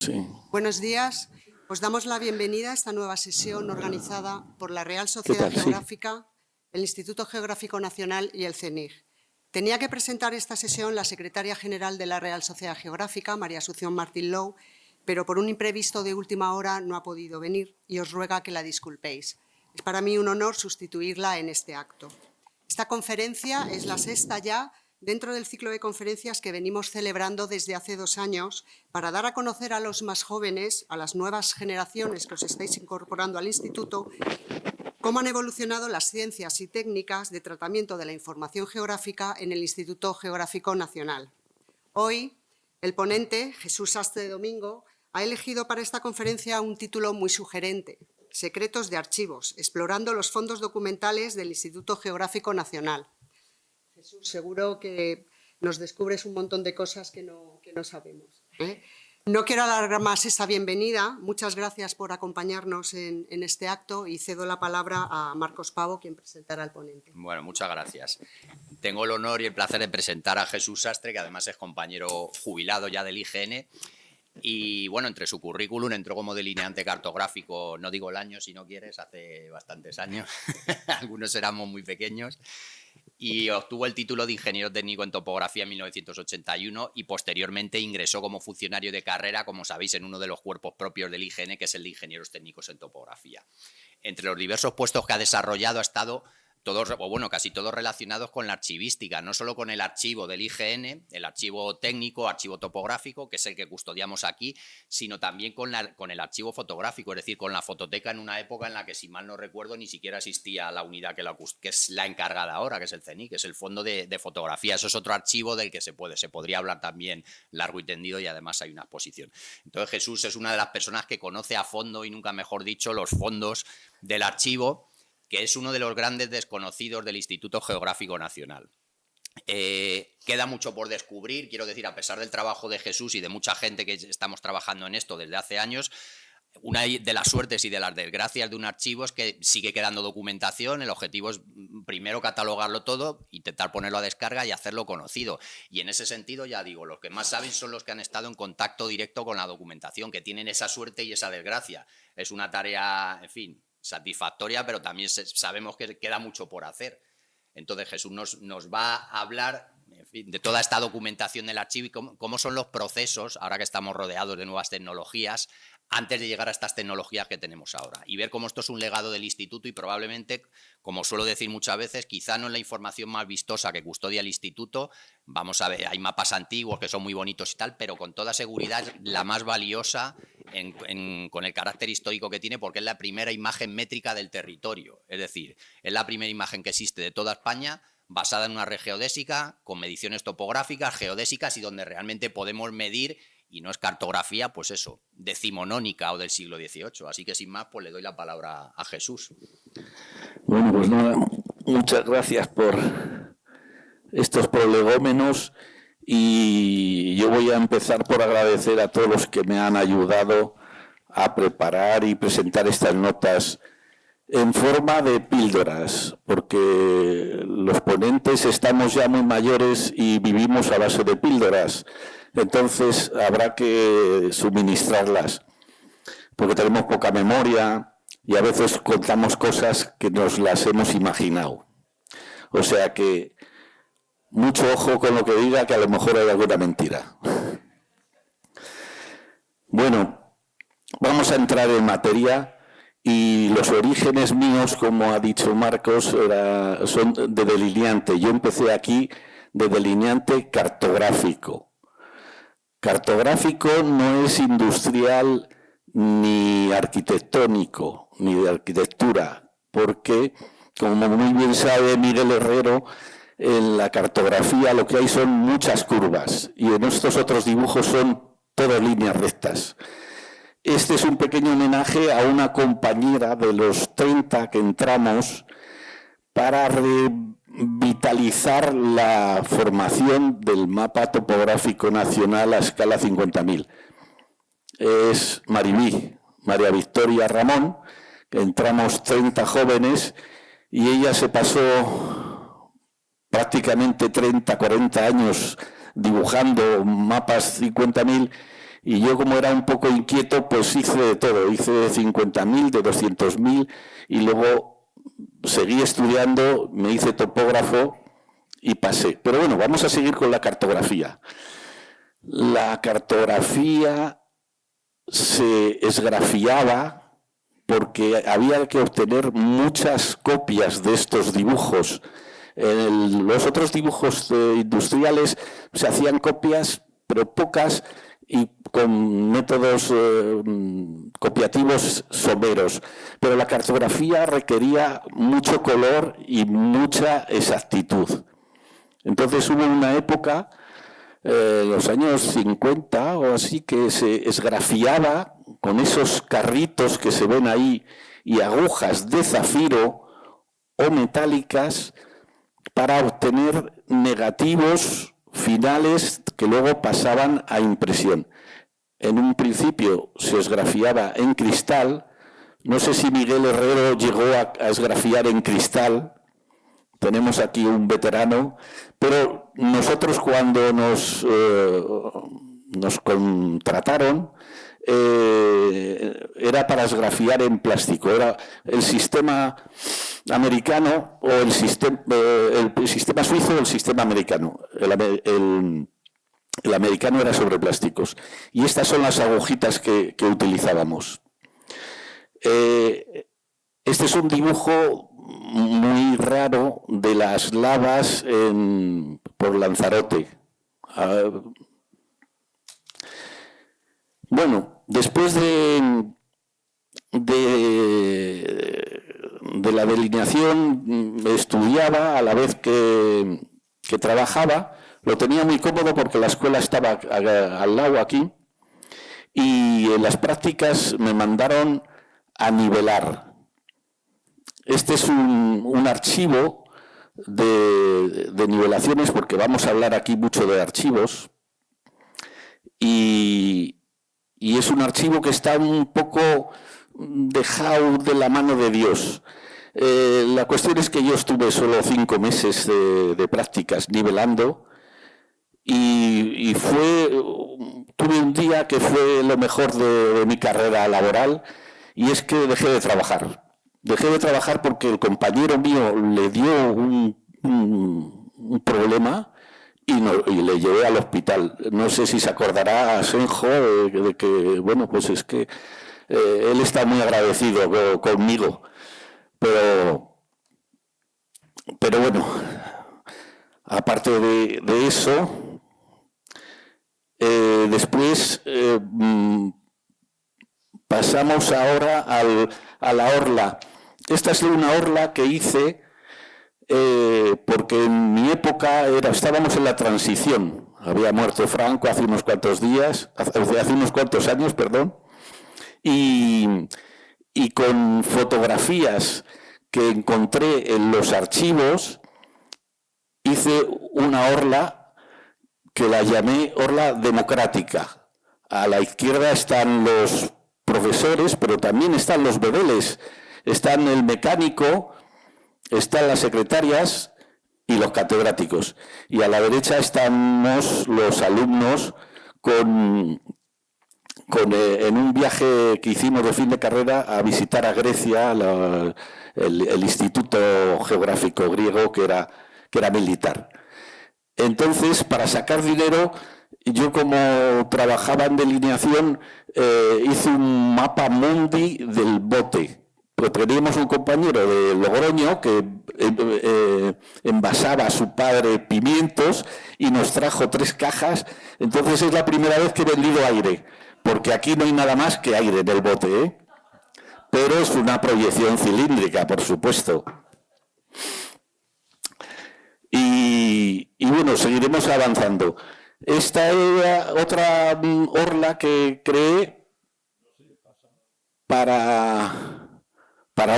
Sí. Buenos días. Os damos la bienvenida a esta nueva sesión organizada por la Real Sociedad Geográfica, el Instituto Geográfico Nacional y el CENIG. Tenía que presentar esta sesión la secretaria general de la Real Sociedad Geográfica, María Asunción Martín Lou, pero por un imprevisto de última hora no ha podido venir y os ruega que la disculpéis. Es para mí un honor sustituirla en este acto. Esta conferencia es la sexta ya dentro del ciclo de conferencias que venimos celebrando desde hace 2 años para dar a conocer a los más jóvenes, a las nuevas generaciones que os estáis incorporando al Instituto, cómo han evolucionado las ciencias y técnicas de tratamiento de la información geográfica en el Instituto Geográfico Nacional. Hoy, el ponente, Jesús Sastre Domingo, ha elegido para esta conferencia un título muy sugerente: Secretos de archivos, explorando los fondos documentales del Instituto Geográfico Nacional. Jesús, seguro que nos descubres un montón de cosas que no sabemos, ¿eh? No quiero alargar más esta bienvenida. Muchas gracias por acompañarnos en este acto y cedo la palabra a Marcos Pavo, quien presentará al ponente. Bueno, muchas gracias. Tengo el honor y el placer de presentar a Jesús Sastre, que además es compañero jubilado ya del IGN. Y bueno, entre su currículum entró como delineante cartográfico, no digo el año si no quieres, hace bastantes años, algunos éramos muy pequeños, y obtuvo el título de ingeniero técnico en topografía en 1981 y posteriormente ingresó como funcionario de carrera, como sabéis, en uno de los cuerpos propios del IGN, que es el de ingenieros técnicos en topografía. Entre los diversos puestos que ha desarrollado ha estado todos, o bueno, casi todos relacionados con la archivística, no solo con el archivo del IGN, el archivo técnico, archivo topográfico, que es el que custodiamos aquí, sino también con el archivo fotográfico, es decir, con la fototeca en una época en la que, si mal no recuerdo, ni siquiera existía la unidad que es la encargada ahora, que es el CENIC, que es el Fondo de Fotografía. Eso es otro archivo del que se podría hablar también largo y tendido, y además hay una exposición. Entonces Jesús es una de las personas que conoce a fondo, y nunca mejor dicho, los fondos del archivo, que es uno de los grandes desconocidos del Instituto Geográfico Nacional. Queda mucho por descubrir, quiero decir, a pesar del trabajo de Jesús y de mucha gente que estamos trabajando en esto desde hace años. Una de las suertes y de las desgracias de un archivo es que sigue quedando documentación. El objetivo es primero catalogarlo todo, intentar ponerlo a descarga y hacerlo conocido. Y en ese sentido, ya digo, los que más saben son los que han estado en contacto directo con la documentación, que tienen esa suerte y esa desgracia. Es una tarea, en fin, satisfactoria, pero también sabemos que queda mucho por hacer. Entonces Jesús nos va a hablar, en fin, de toda esta documentación del archivo y cómo son los procesos, ahora que estamos rodeados de nuevas tecnologías, antes de llegar a estas tecnologías que tenemos ahora, y ver cómo esto es un legado del instituto y probablemente, como suelo decir muchas veces, quizá no es la información más vistosa que custodia el instituto. Vamos a ver, hay mapas antiguos que son muy bonitos y tal, pero con toda seguridad es la más valiosa con el carácter histórico que tiene, porque es la primera imagen métrica del territorio, es decir, es la primera imagen que existe de toda España basada en una red geodésica, con mediciones topográficas, geodésicas, y donde realmente podemos medir. Y no es cartografía, pues eso, decimonónica o del siglo XVIII. Así que sin más, pues le doy la palabra a Jesús. Bueno, pues nada, muchas gracias por estos prolegómenos, y yo voy a empezar por agradecer a todos los que me han ayudado a preparar y presentar estas notas en forma de píldoras, porque los ponentes estamos ya muy mayores y vivimos a base de píldoras. Entonces habrá que suministrarlas, porque tenemos poca memoria y a veces contamos cosas que nos las hemos imaginado. O sea que mucho ojo con lo que diga, que a lo mejor hay alguna mentira. Bueno, vamos a entrar en materia. Y los orígenes míos, como ha dicho Marcos, son de delineante. Yo empecé aquí de delineante cartográfico. Cartográfico no es industrial ni arquitectónico, ni de arquitectura, porque, como muy bien sabe Miguel Herrero, en la cartografía lo que hay son muchas curvas, y en estos otros dibujos son todas líneas rectas. Este es un pequeño homenaje a una compañera de los 30 que entramos para revitalizar la formación del mapa topográfico nacional a escala 50.000. Es María Victoria Ramón, que entramos 30 jóvenes, y ella se pasó prácticamente 30, 40 años dibujando mapas 50.000, Y yo, como era un poco inquieto, pues hice de todo. Hice de 50.000, de 200.000 y luego seguí estudiando, me hice topógrafo y pasé. Pero bueno, vamos a seguir con la cartografía. La cartografía se esgrafiaba porque había que obtener muchas copias de estos dibujos. Los otros dibujos industriales se hacían copias, pero pocas, y con métodos copiativos someros. Pero la cartografía requería mucho color y mucha exactitud. Entonces hubo una época, los años 50 o así, que se esgrafiaba con esos carritos que se ven ahí y agujas de zafiro o metálicas para obtener negativos finales que luego pasaban a impresión. En un principio se esgrafiaba en cristal. No sé si Miguel Herrero llegó a esgrafiar en cristal. Tenemos aquí un veterano, pero nosotros cuando nos contrataron era para esgrafiar en plástico. Era el sistema americano o el sistema suizo o el sistema americano. El americano era sobre plásticos. Y estas son las agujitas que utilizábamos. Este es un dibujo muy raro de las lavas por Lanzarote. Bueno, después de la delineación estudiaba a la vez que trabajaba. Lo tenía muy cómodo porque la escuela estaba al lado aquí, y en las prácticas me mandaron a nivelar. Este es un archivo de nivelaciones, porque vamos a hablar aquí mucho de archivos, y es un archivo que está un poco dejado de la mano de Dios. La cuestión es que yo estuve solo 5 meses de prácticas nivelando, y tuve un día que fue lo mejor de mi carrera laboral, y es que dejé de trabajar. Dejé de trabajar porque el compañero mío le dio un problema y le llevé al hospital. No sé si se acordará Asenjo de que, bueno, pues es que él está muy agradecido conmigo. Pero bueno, aparte de eso, después pasamos ahora a la orla. Esta es una orla que hice porque en mi época estábamos en la transición. Había muerto Franco hace unos cuantos años, perdón, y con fotografías que encontré en los archivos hice una orla que la llamé orla democrática. A la izquierda están los profesores, pero también están los bedeles, están el mecánico, están las secretarias y los catedráticos. Y a la derecha estamos los alumnos en un viaje que hicimos de fin de carrera a visitar a Grecia, el Instituto Geográfico Griego, que era militar. Entonces, para sacar dinero, yo, como trabajaba en delineación, hice un mapa mundi del bote. Pero teníamos un compañero de Logroño que envasaba a su padre pimientos y nos trajo 3 cajas. Entonces es la primera vez que he vendido aire, porque aquí no hay nada más que aire en el bote, ¿eh? Pero es una proyección cilíndrica, por supuesto. Y bueno, seguiremos avanzando. Esta era otra orla que creé para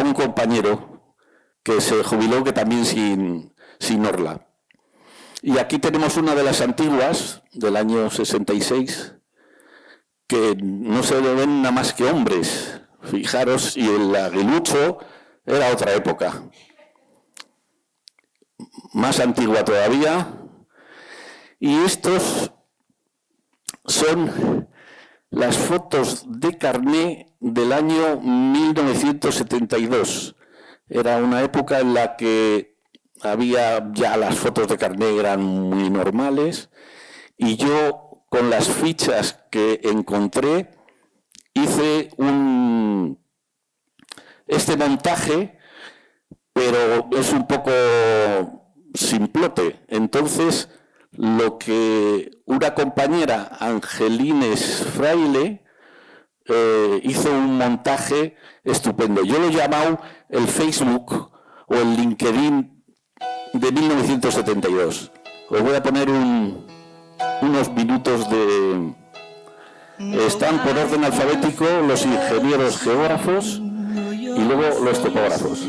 un compañero que se jubiló, que también sin orla. Y aquí tenemos una de las antiguas, del año 66, que no se le ven nada más que hombres. Fijaros, y el aguilucho era otra época, más antigua todavía. Y estos son las fotos de carné del año 1972. Era una época en la que ya las fotos de carné eran muy normales, y yo, con las fichas que encontré, hice este montaje, pero es un poco simplote. Entonces, lo que una compañera, Angelines Fraile, hizo un montaje estupendo. Yo lo he llamado el Facebook o el LinkedIn de 1972. Os voy a poner unos minutos de... Están por orden alfabético los ingenieros geógrafos y luego los topógrafos.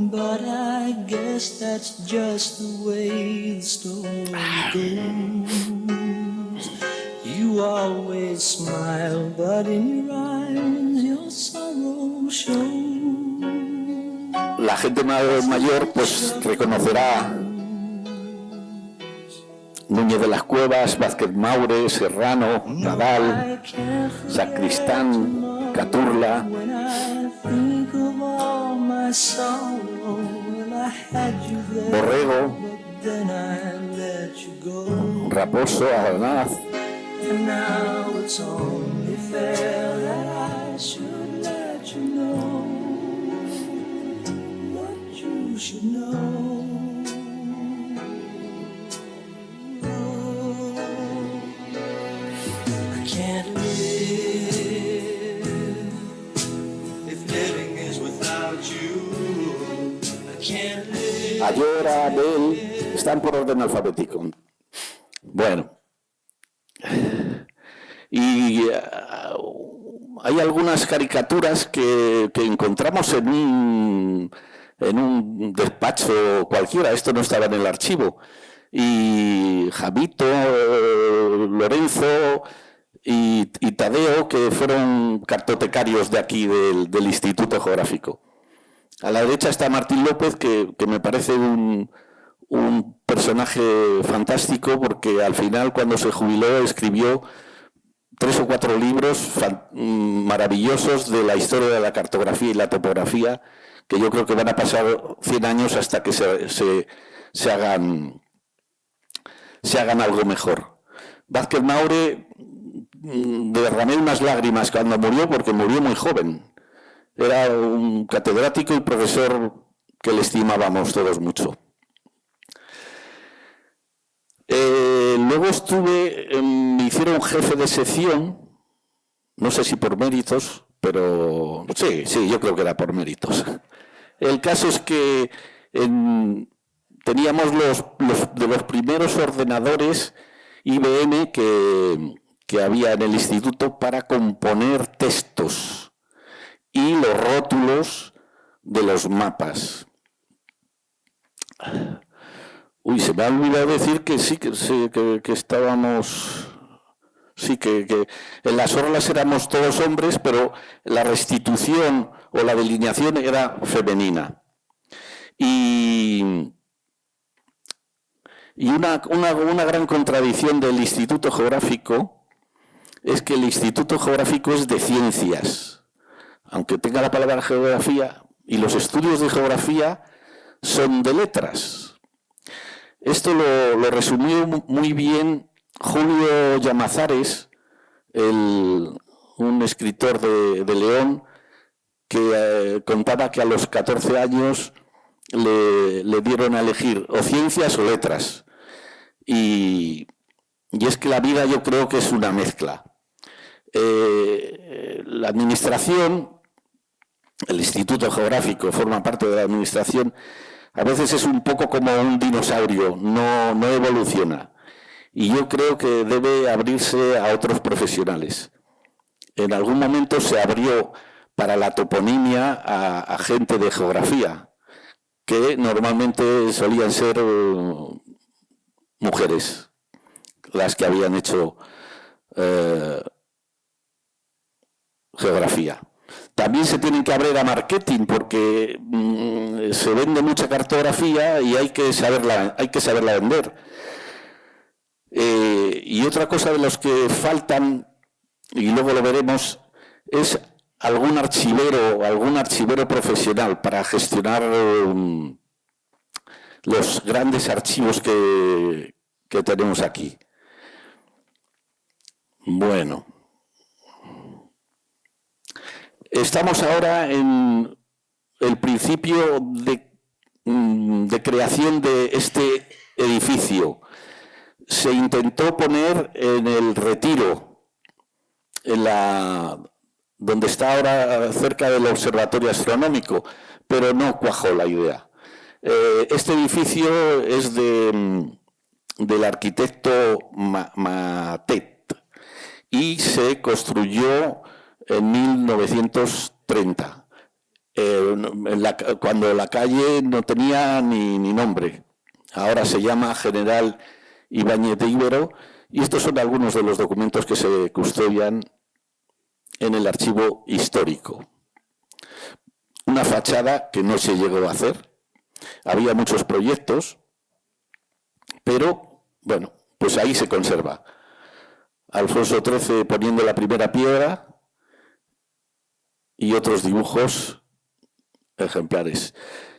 But I guess that's just the way the story goes. You always smile, but in your eyes your sorrow shows. La gente mayor pues reconocerá Núñez de las Cuevas, Vázquez Maure, Serrano, Nadal, Sacristán, Caturla, Borrego, Raposo, Arnaz. Ayora, Abel, están por orden alfabético. Bueno, y hay algunas caricaturas que encontramos en un despacho cualquiera. Esto no estaba en el archivo. Y Javito, Lorenzo y Tadeo, que fueron cartotecarios de aquí del Instituto Geográfico. A la derecha está Martín López, que me parece un personaje fantástico, porque al final, cuando se jubiló, escribió 3 o 4 libros maravillosos de la historia de la cartografía y la topografía, que yo creo que van a pasar 100 años hasta que se hagan algo mejor. Vázquez Maure, derramé unas lágrimas cuando murió, porque murió muy joven. Era un catedrático y profesor que le estimábamos todos mucho. Luego me hicieron jefe de sección, no sé si por méritos, pero sí, yo creo que era por méritos. El caso es que teníamos de los primeros ordenadores IBM que había en el instituto para componer textos y los rótulos de los mapas. Uy, se me ha olvidado decir que sí, que estábamos... Sí, que en las orlas éramos todos hombres, pero la restitución o la delineación era femenina. Y una gran contradicción del Instituto Geográfico es que el Instituto Geográfico es de ciencias, aunque tenga la palabra geografía, y los estudios de geografía son de letras. Esto lo resumió muy bien Julio Llamazares, un escritor de León, que contaba que a los 14 años le dieron a elegir o ciencias o letras. Y es que la vida, yo creo que es una mezcla. La administración, el Instituto Geográfico forma parte de la administración, a veces es un poco como un dinosaurio, no evoluciona. Y yo creo que debe abrirse a otros profesionales. En algún momento se abrió para la toponimia a gente de geografía, que normalmente solían ser mujeres, las que habían hecho geografía. También se tienen que abrir a marketing, porque se vende mucha cartografía y hay que saberla vender. Y otra cosa de los que faltan, y luego lo veremos, es algún archivero profesional para gestionar los grandes archivos que tenemos aquí. Bueno, estamos ahora en el principio de creación de este edificio. Se intentó poner en el Retiro, donde está ahora cerca del Observatorio Astronómico, pero no cuajó la idea. Este edificio es del arquitecto Matet y se construyó en 1930, cuando la calle no tenía ni nombre. Ahora se llama General Ibáñez de Íbero, y estos son algunos de los documentos que se custodian en el archivo histórico. Una fachada que no se llegó a hacer. Había muchos proyectos, pero, bueno, pues ahí se conserva. Alfonso XIII poniendo la primera piedra y otros dibujos ejemplares.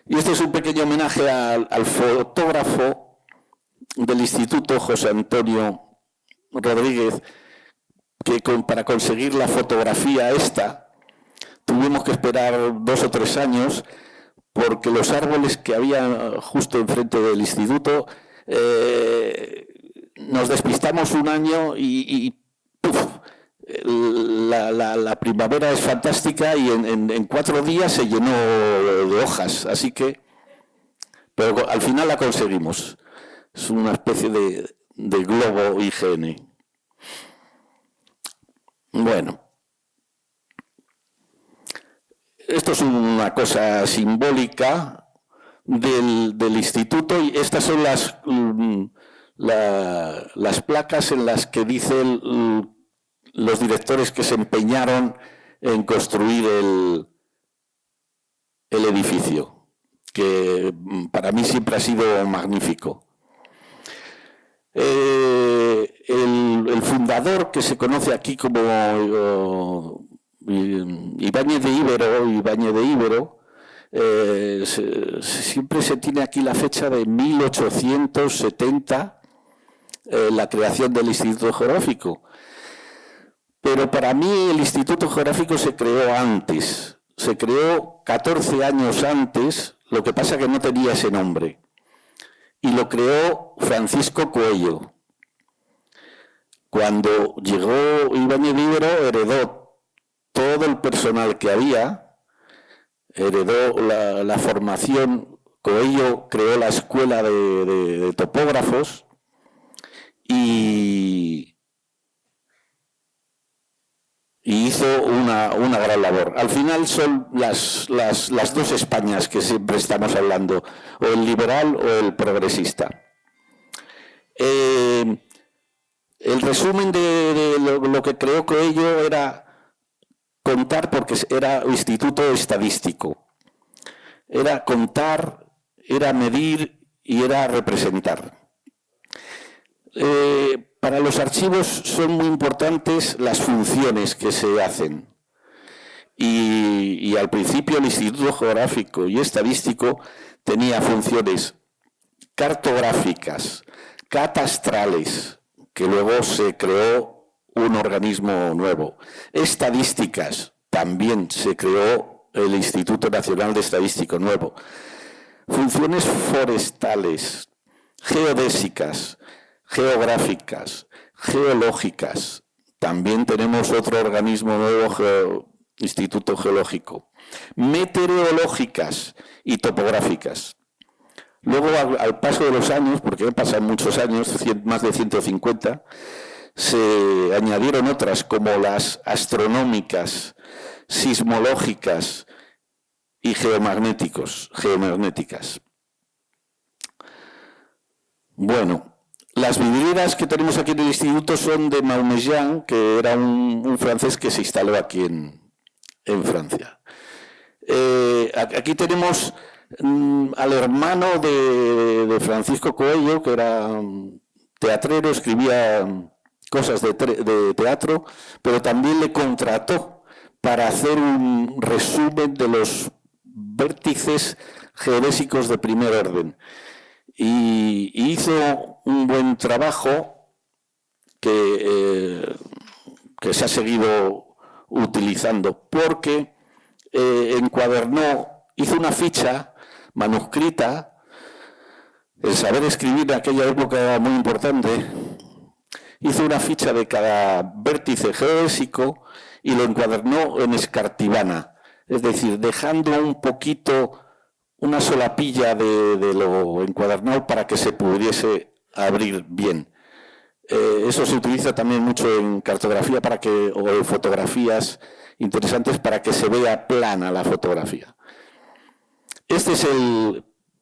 Y este es un pequeño homenaje al fotógrafo del Instituto, José Antonio Rodríguez, que para conseguir la fotografía esta tuvimos que esperar 2 o 3 años, porque los árboles que había justo enfrente del instituto nos despistamos un año y ¡puf! La primavera es fantástica y en 4 días se llenó de hojas, así que, pero al final la conseguimos. Es una especie de globo IGN. Bueno, esto es una cosa simbólica del instituto, y estas son las placas en las que dicen los directores que se empeñaron en construir el edificio, que para mí siempre ha sido magnífico. El fundador, que se conoce aquí como Ibáñez de Íbero, siempre se tiene aquí la fecha de 1870, la creación del Instituto Geográfico. Pero para mí el Instituto Geográfico se creó antes, se creó 14 años antes, lo que pasa que no tenía ese nombre. Y lo creó Francisco Coello. Cuando llegó Ibáñez de Íbero, heredó todo el personal que había, heredó la formación. Coello creó la escuela de topógrafos y hizo una gran labor. Al final son las 2 Españas que siempre estamos hablando, o el liberal o el progresista. El resumen de lo que creó Coello era contar, porque era instituto estadístico. Era contar, era medir y era representar. Para los archivos son muy importantes las funciones que se hacen. Y al principio el Instituto Geográfico y Estadístico tenía funciones cartográficas, catastrales, que luego se creó un organismo nuevo. Estadísticas, también se creó el Instituto Nacional de Estadístico nuevo. Funciones forestales, geodésicas, geográficas, geológicas. También tenemos otro organismo nuevo, Instituto Geológico. Meteorológicas y topográficas. Luego, al paso de los años, porque han pasado muchos años, más de 150, se añadieron otras como las astronómicas, sismológicas y geomagnéticas. Bueno, las vidrieras que tenemos aquí en el instituto son de Maunejean, que era un francés que se instaló aquí en Francia. Aquí tenemos al hermano de Francisco Coello, que era teatrero, escribía cosas de teatro, pero también le contrató para hacer un resumen de los vértices geodésicos de primer orden. Y hizo un buen trabajo que se ha seguido utilizando, porque encuadernó, hizo una ficha manuscrita. El saber escribir en aquella época era muy importante. Hizo una ficha de cada vértice geodésico y lo encuadernó en escartibana, es decir, dejando un poquito, una solapilla de lo encuadernado para que se pudiese abrir bien. Eso se utiliza también mucho en cartografía o en fotografías interesantes para que se vea plana la fotografía. Este es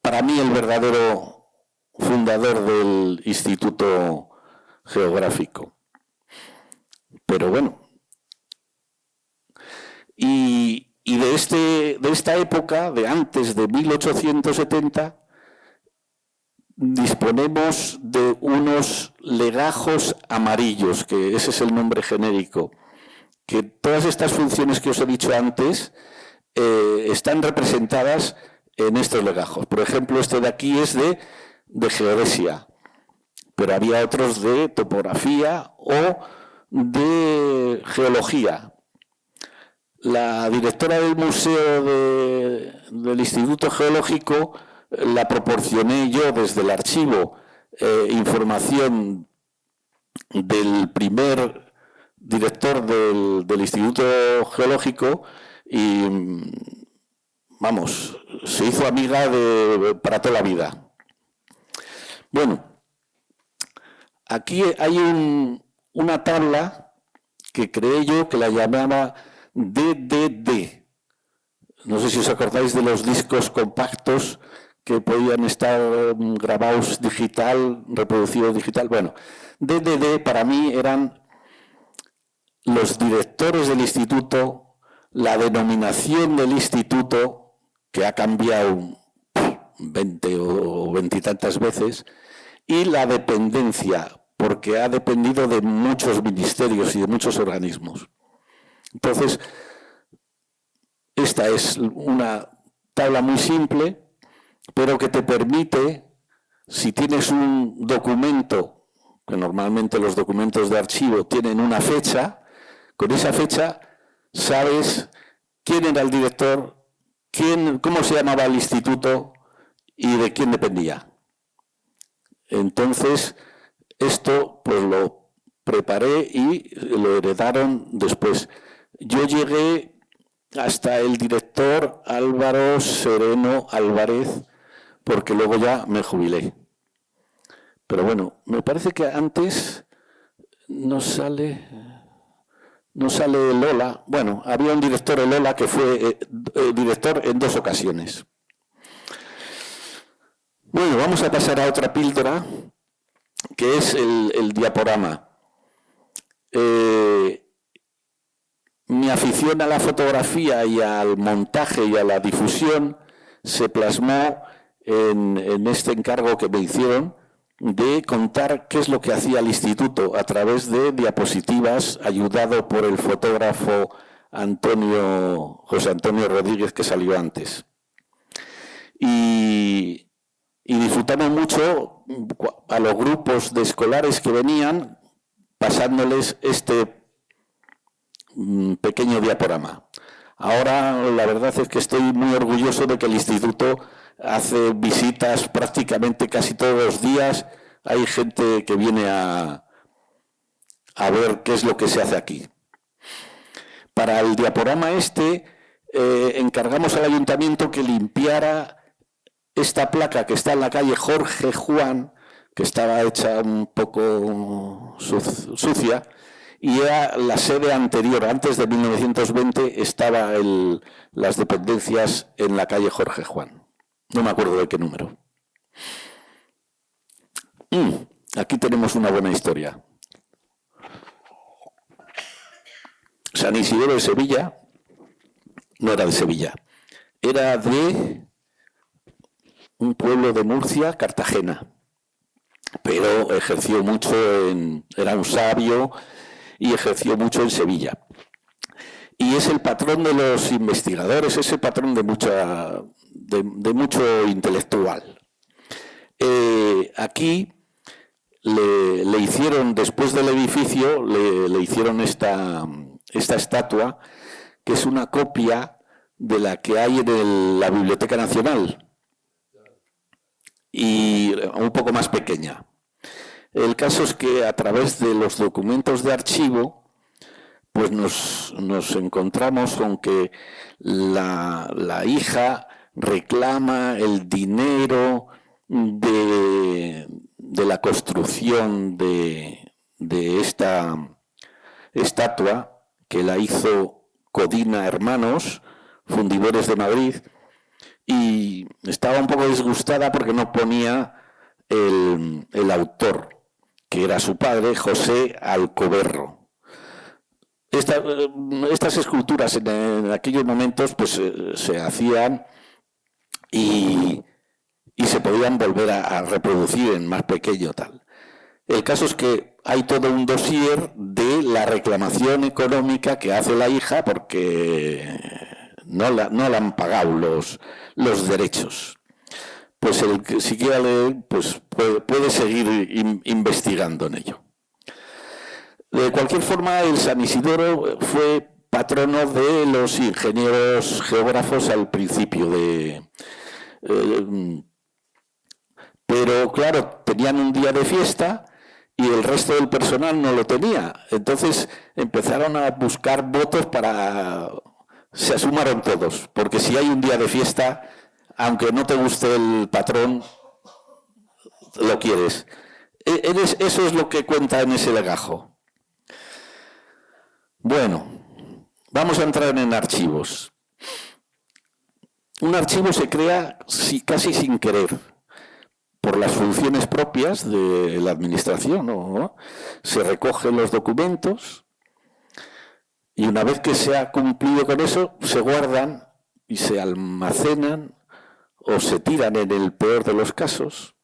para mí el verdadero fundador del Instituto Geográfico. Pero bueno, y de esta época, de antes de 1870, disponemos de unos legajos amarillos, que ese es el nombre genérico, que todas estas funciones que os he dicho antes están representadas en estos legajos. Por ejemplo, este de aquí es de geodesia, pero había otros de topografía o de geología. La directora del museo del Instituto Geológico la proporcioné yo desde el archivo, información del primer director del Instituto Geológico y, vamos, se hizo amiga para toda la vida. Bueno, aquí hay una tabla que creé yo que la llamaba DDD. No sé si os acordáis de los discos compactos que podían estar grabados digital, reproducidos digital. Bueno, DDD para mí eran los directores del instituto, la denominación del instituto, que ha cambiado 20 o 20 y tantas veces, y la dependencia, porque ha dependido de muchos ministerios y de muchos organismos. Entonces, esta es una tabla muy simple, pero que te permite, si tienes un documento, que normalmente los documentos de archivo tienen una fecha, con esa fecha sabes quién era el director, cómo se llamaba el instituto y de quién dependía. Entonces, esto pues lo preparé y lo heredaron después. Yo llegué hasta el director Álvaro Sereno Álvarez, porque luego ya me jubilé. Pero bueno, me parece que antes no sale Lola. Bueno, había un director Lola que fue director en 2 ocasiones. Bueno, vamos a pasar a otra píldora, que es el diaporama. Mi afición a la fotografía y al montaje y a la difusión se plasmó en este encargo que me hicieron de contar qué es lo que hacía el instituto a través de diapositivas, ayudado por el fotógrafo José Antonio Rodríguez, que salió antes. Y disfrutamos mucho a los grupos de escolares que venían, pasándoles este pequeño diaporama. Ahora la verdad es que estoy muy orgulloso de que el instituto hace visitas prácticamente casi todos los días. Hay gente que viene a ver qué es lo que se hace aquí. Para el diaporama encargamos al ayuntamiento que limpiara esta placa que está en la calle Jorge Juan, que estaba hecha un poco sucia, y era la sede anterior. Antes de 1920 estaban las dependencias en la calle Jorge Juan. No me acuerdo de qué número. Aquí tenemos una buena historia. San Isidoro de Sevilla no era de Sevilla, era de un pueblo de Murcia, Cartagena. pero ejerció mucho era un sabio y ejerció mucho en Sevilla. Y es el patrón de los investigadores, es el patrón de mucho intelectual. Aquí le hicieron, después del edificio, le hicieron esta estatua, que es una copia de la que hay en la Biblioteca Nacional, y un poco más pequeña. El caso es que a través de los documentos de archivo, pues nos encontramos con que la hija reclama el dinero de la construcción de esta estatua, que la hizo Codina Hermanos, fundidores de Madrid, y estaba un poco disgustada porque no ponía el autor, que era su padre, José Alcoberro. Estas esculturas en aquellos momentos pues se hacían y se podían volver a reproducir en más pequeño tal. El caso es que hay todo un dossier de la reclamación económica que hace la hija porque no le han pagado los derechos. Pues el que si quiera leer, pues puede seguir investigando en ello. De cualquier forma, el San Isidoro fue patrono de los ingenieros geógrafos al principio pero claro, tenían un día de fiesta y el resto del personal no lo tenía. Entonces empezaron a buscar votos para... Se sumaron todos, porque si hay un día de fiesta, aunque no te guste el patrón, lo quieres. Eso es lo que cuenta en ese legajo. Bueno, vamos a entrar en archivos. Un archivo se crea casi sin querer, por las funciones propias de la administración, ¿no? Se recogen los documentos y una vez que se ha cumplido con eso, se guardan y se almacenan o se tiran en el peor de los casos.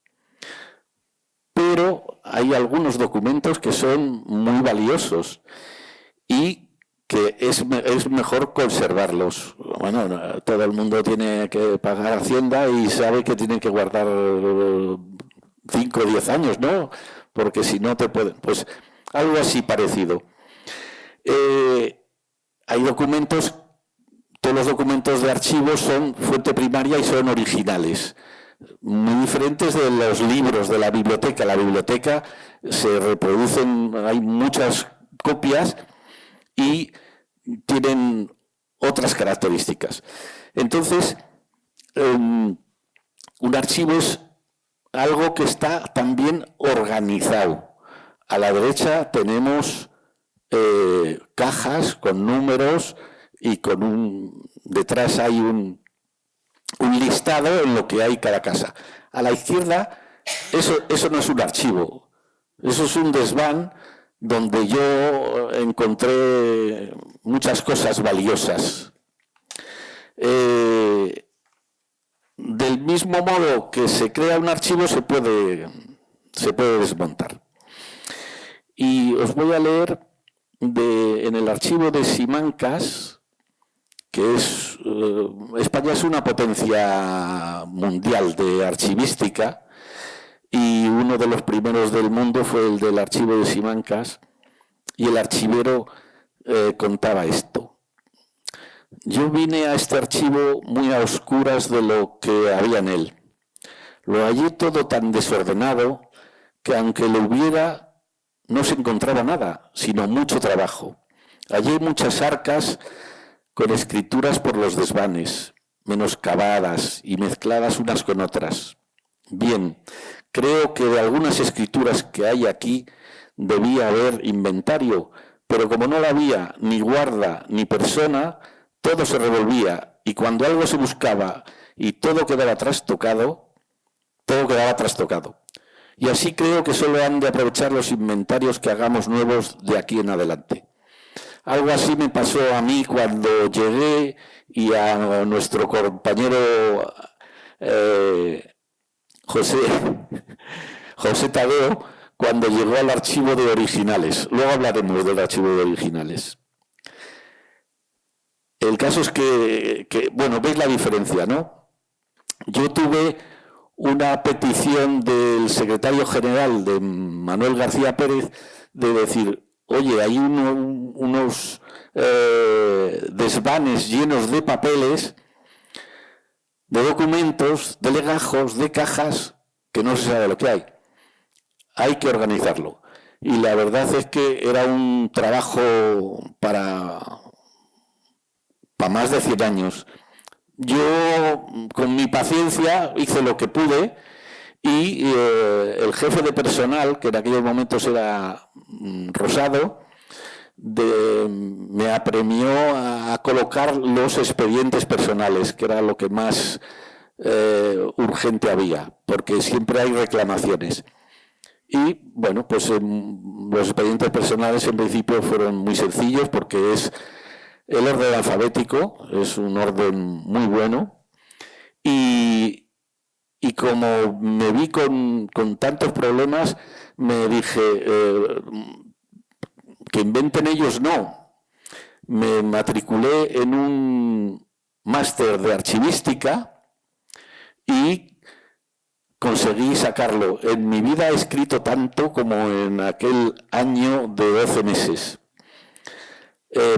Pero hay algunos documentos que son muy valiosos y que es mejor conservarlos. Bueno, todo el mundo tiene que pagar Hacienda y sabe que tiene que guardar 5 o 10 años, ¿no? Porque si no te pueden... Pues algo así parecido. Hay documentos, todos los documentos de archivos son fuente primaria y son originales. Muy diferentes de los libros de la biblioteca. La biblioteca se reproducen, hay muchas copias y tienen otras características. Entonces, un archivo es algo que está también organizado. A la derecha tenemos cajas con números y detrás hay un listado en lo que hay cada casa. A la izquierda, eso no es un archivo, eso es un desván donde yo encontré muchas cosas valiosas. Del mismo modo que se crea un archivo, se puede desmontar. Y os voy a leer en el archivo de Simancas, que España es una potencia mundial de archivística, y uno de los primeros del mundo fue el del archivo de Simancas, y el archivero contaba esto. Yo vine a este archivo muy a oscuras de lo que había en él. Lo hallé todo tan desordenado que aunque lo hubiera, no se encontraba nada, sino mucho trabajo. Hallé muchas arcas con escrituras por los desvanes, menoscabadas y mezcladas unas con otras. Bien, creo que de algunas escrituras que hay aquí debía haber inventario, pero como no la había ni guarda ni persona, todo se revolvía y cuando algo se buscaba y todo quedaba trastocado. Y así creo que solo han de aprovechar los inventarios que hagamos nuevos de aquí en adelante. Algo así me pasó a mí cuando llegué y a nuestro compañero José José Tadeo cuando llegó al archivo de originales. Luego hablaremos del archivo de originales. El caso es que bueno, veis la diferencia, ¿no? Yo tuve una petición del secretario general de Manuel García Pérez de decir, oye, hay unos desvanes llenos de papeles, de documentos, de legajos, de cajas, que no se sabe lo que hay. Hay que organizarlo. Y la verdad es que era un trabajo para más de 100 años. Yo, con mi paciencia, hice lo que pude y el jefe de personal, que en aquellos momentos era Rosado, me apremió a colocar los expedientes personales, que era lo que más urgente había, porque siempre hay reclamaciones. Y bueno, pues los expedientes personales en principio fueron muy sencillos porque es el orden alfabético, es un orden muy bueno. Y como me vi con tantos problemas, me dije, que inventen ellos no. Me matriculé en un máster de archivística y conseguí sacarlo. En mi vida he escrito tanto como en aquel año de 12 meses.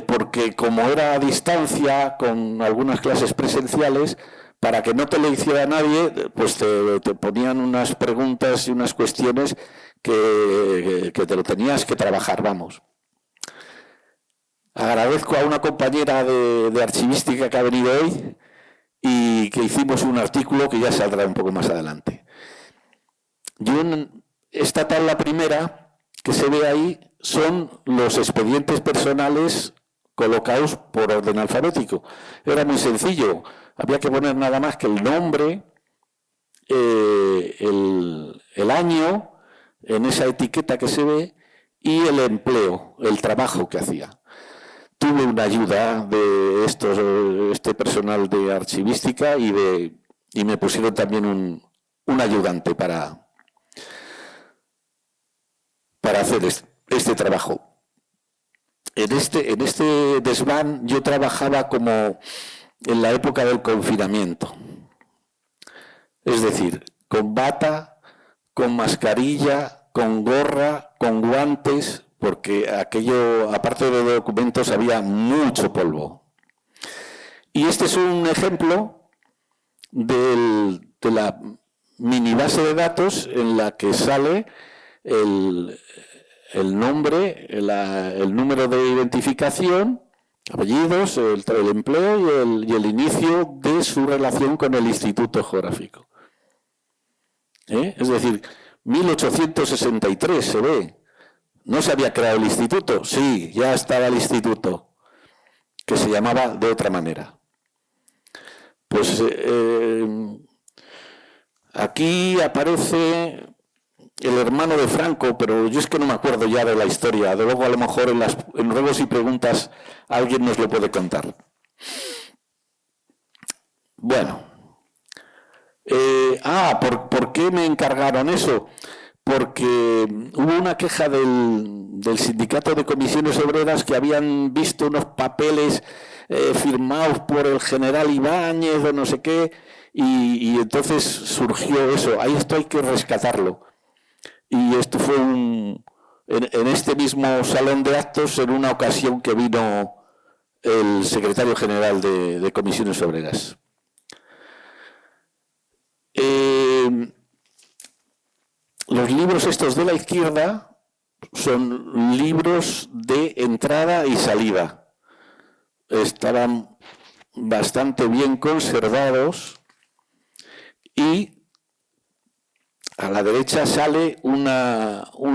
Porque como era a distancia, con algunas clases presenciales, para que no te lo hiciera nadie, pues te ponían unas preguntas y unas cuestiones que te lo tenías que trabajar, vamos. Agradezco a una compañera de archivística que ha venido hoy y que hicimos un artículo que ya saldrá un poco más adelante. Esta tabla primera que se ve ahí son los expedientes personales colocados por orden alfabético. Era muy sencillo, había que poner nada más que el nombre, el año en esa etiqueta que se ve y el empleo, el trabajo que hacía. Tuve una ayuda de este personal de archivística y me pusieron también un ayudante para hacer este trabajo. En este desván yo trabajaba como en la época del confinamiento. Es decir, con bata, con mascarilla, con gorra, con guantes, porque aquello, aparte de documentos, había mucho polvo. Y este es un ejemplo de la mini base de datos en la que sale el nombre, el número de identificación, apellidos, el empleo y el inicio de su relación con el Instituto Geográfico. Es decir, 1863 se ve. ¿No se había creado el instituto? Sí, ya estaba el instituto, que se llamaba de otra manera. Pues aquí aparece el hermano de Franco, pero yo es que no me acuerdo ya de la historia. Luego a lo mejor en ruegos y preguntas alguien nos lo puede contar. Bueno. ¿Por qué me encargaron eso? Porque hubo una queja del sindicato de comisiones obreras que habían visto unos papeles firmados por el general Ibáñez o no sé qué, y entonces surgió eso. Ahí esto hay que rescatarlo. Y esto fue en este mismo salón de actos en una ocasión que vino el secretario general de comisiones obreras. Los libros estos de la izquierda son libros de entrada y salida. Estaban bastante bien conservados y a la derecha sale un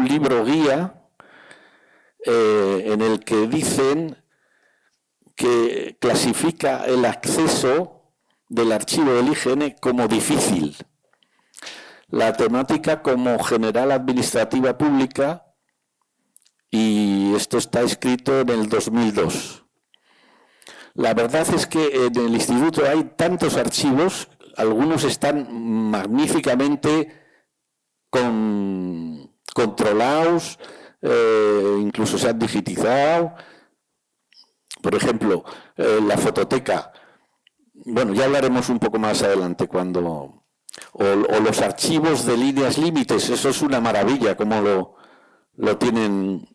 libro guía en el que dicen que clasifica el acceso del archivo del IGN como difícil. La temática como general administrativa pública, y esto está escrito en el 2002. La verdad es que en el instituto hay tantos archivos, algunos están magníficamente controlados, incluso se han digitizado. Por ejemplo, la fototeca, bueno, ya hablaremos un poco más adelante cuando... O los archivos de líneas límites, eso es una maravilla, como lo tienen.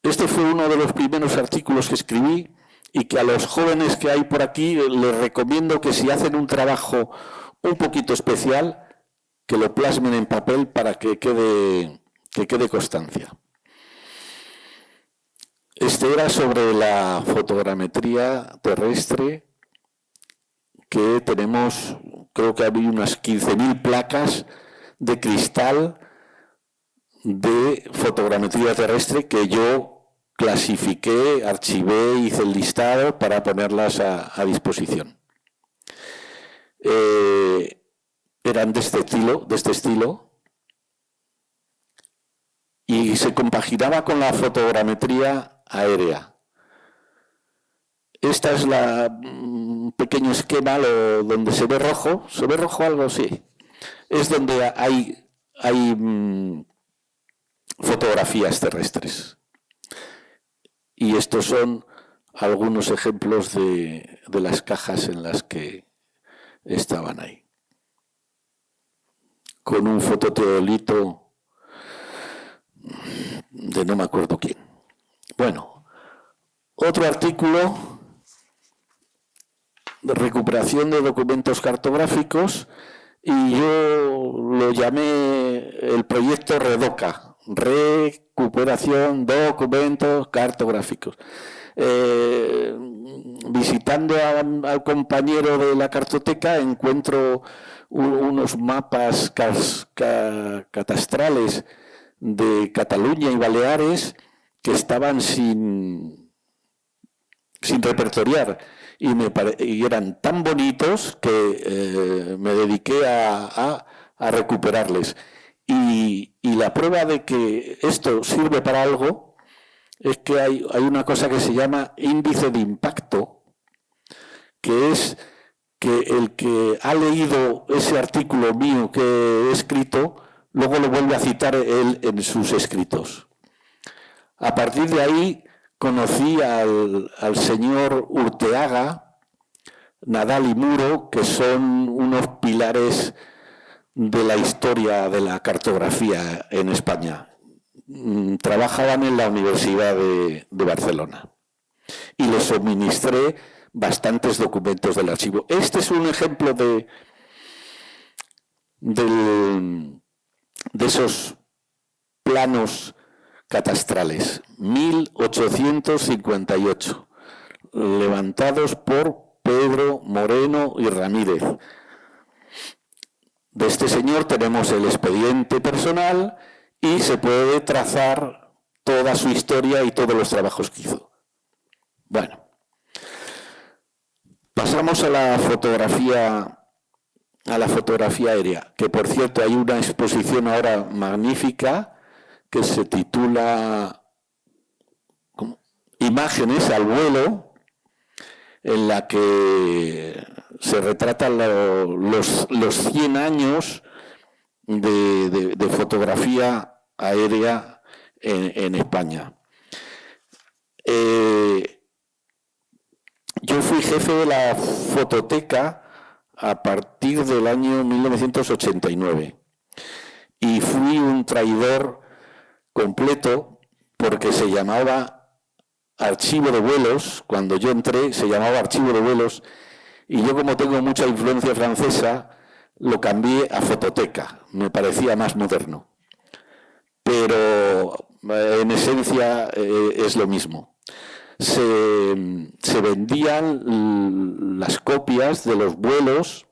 Este fue uno de los primeros artículos que escribí y que a los jóvenes que hay por aquí les recomiendo que si hacen un trabajo un poquito especial, que lo plasmen en papel para que quede constancia. Este era sobre la fotogrametría terrestre, que tenemos, creo que había unas 15.000 placas de cristal de fotogrametría terrestre que yo clasifiqué, archivé, hice el listado para ponerlas a disposición. Eran de este estilo, y se compaginaba con la fotogrametría aérea. Esta es un pequeño esquema donde se ve rojo algo así. Es donde hay fotografías terrestres. Y estos son algunos ejemplos de las cajas en las que estaban ahí. Con un fototeolito de no me acuerdo quién. Bueno, otro artículo de recuperación de documentos cartográficos, y yo lo llamé el proyecto REDOCA, recuperación documentos cartográficos. Visitando al compañero de la cartoteca encuentro unos mapas catastrales de Cataluña y Baleares que estaban sin repertoriar y eran tan bonitos que me dediqué a recuperarles. Y la prueba de que esto sirve para algo es que hay una cosa que se llama índice de impacto, que es que el que ha leído ese artículo mío que he escrito, luego lo vuelve a citar él en sus escritos. A partir de ahí conocí al señor Urteaga, Nadal y Muro, que son unos pilares de la historia de la cartografía en España. Trabajaban en la Universidad de Barcelona y les suministré bastantes documentos del archivo. Este es un ejemplo de esos planos catastrales, 1858, levantados por Pedro Moreno y Ramírez. De este señor tenemos el expediente personal y se puede trazar toda su historia y todos los trabajos que hizo. Bueno, pasamos a la fotografía aérea, que por cierto hay una exposición ahora magnífica que se titula Imágenes al vuelo, en la que se retratan los 100 años de fotografía aérea en España. Yo fui jefe de la fototeca a partir del año 1989 y fui un traidor completo porque se llamaba archivo de vuelos. Cuando yo entré se llamaba archivo de vuelos y yo, como tengo mucha influencia francesa, lo cambié a fototeca, me parecía más moderno, pero en esencia es lo mismo. Se vendían las copias de los vuelos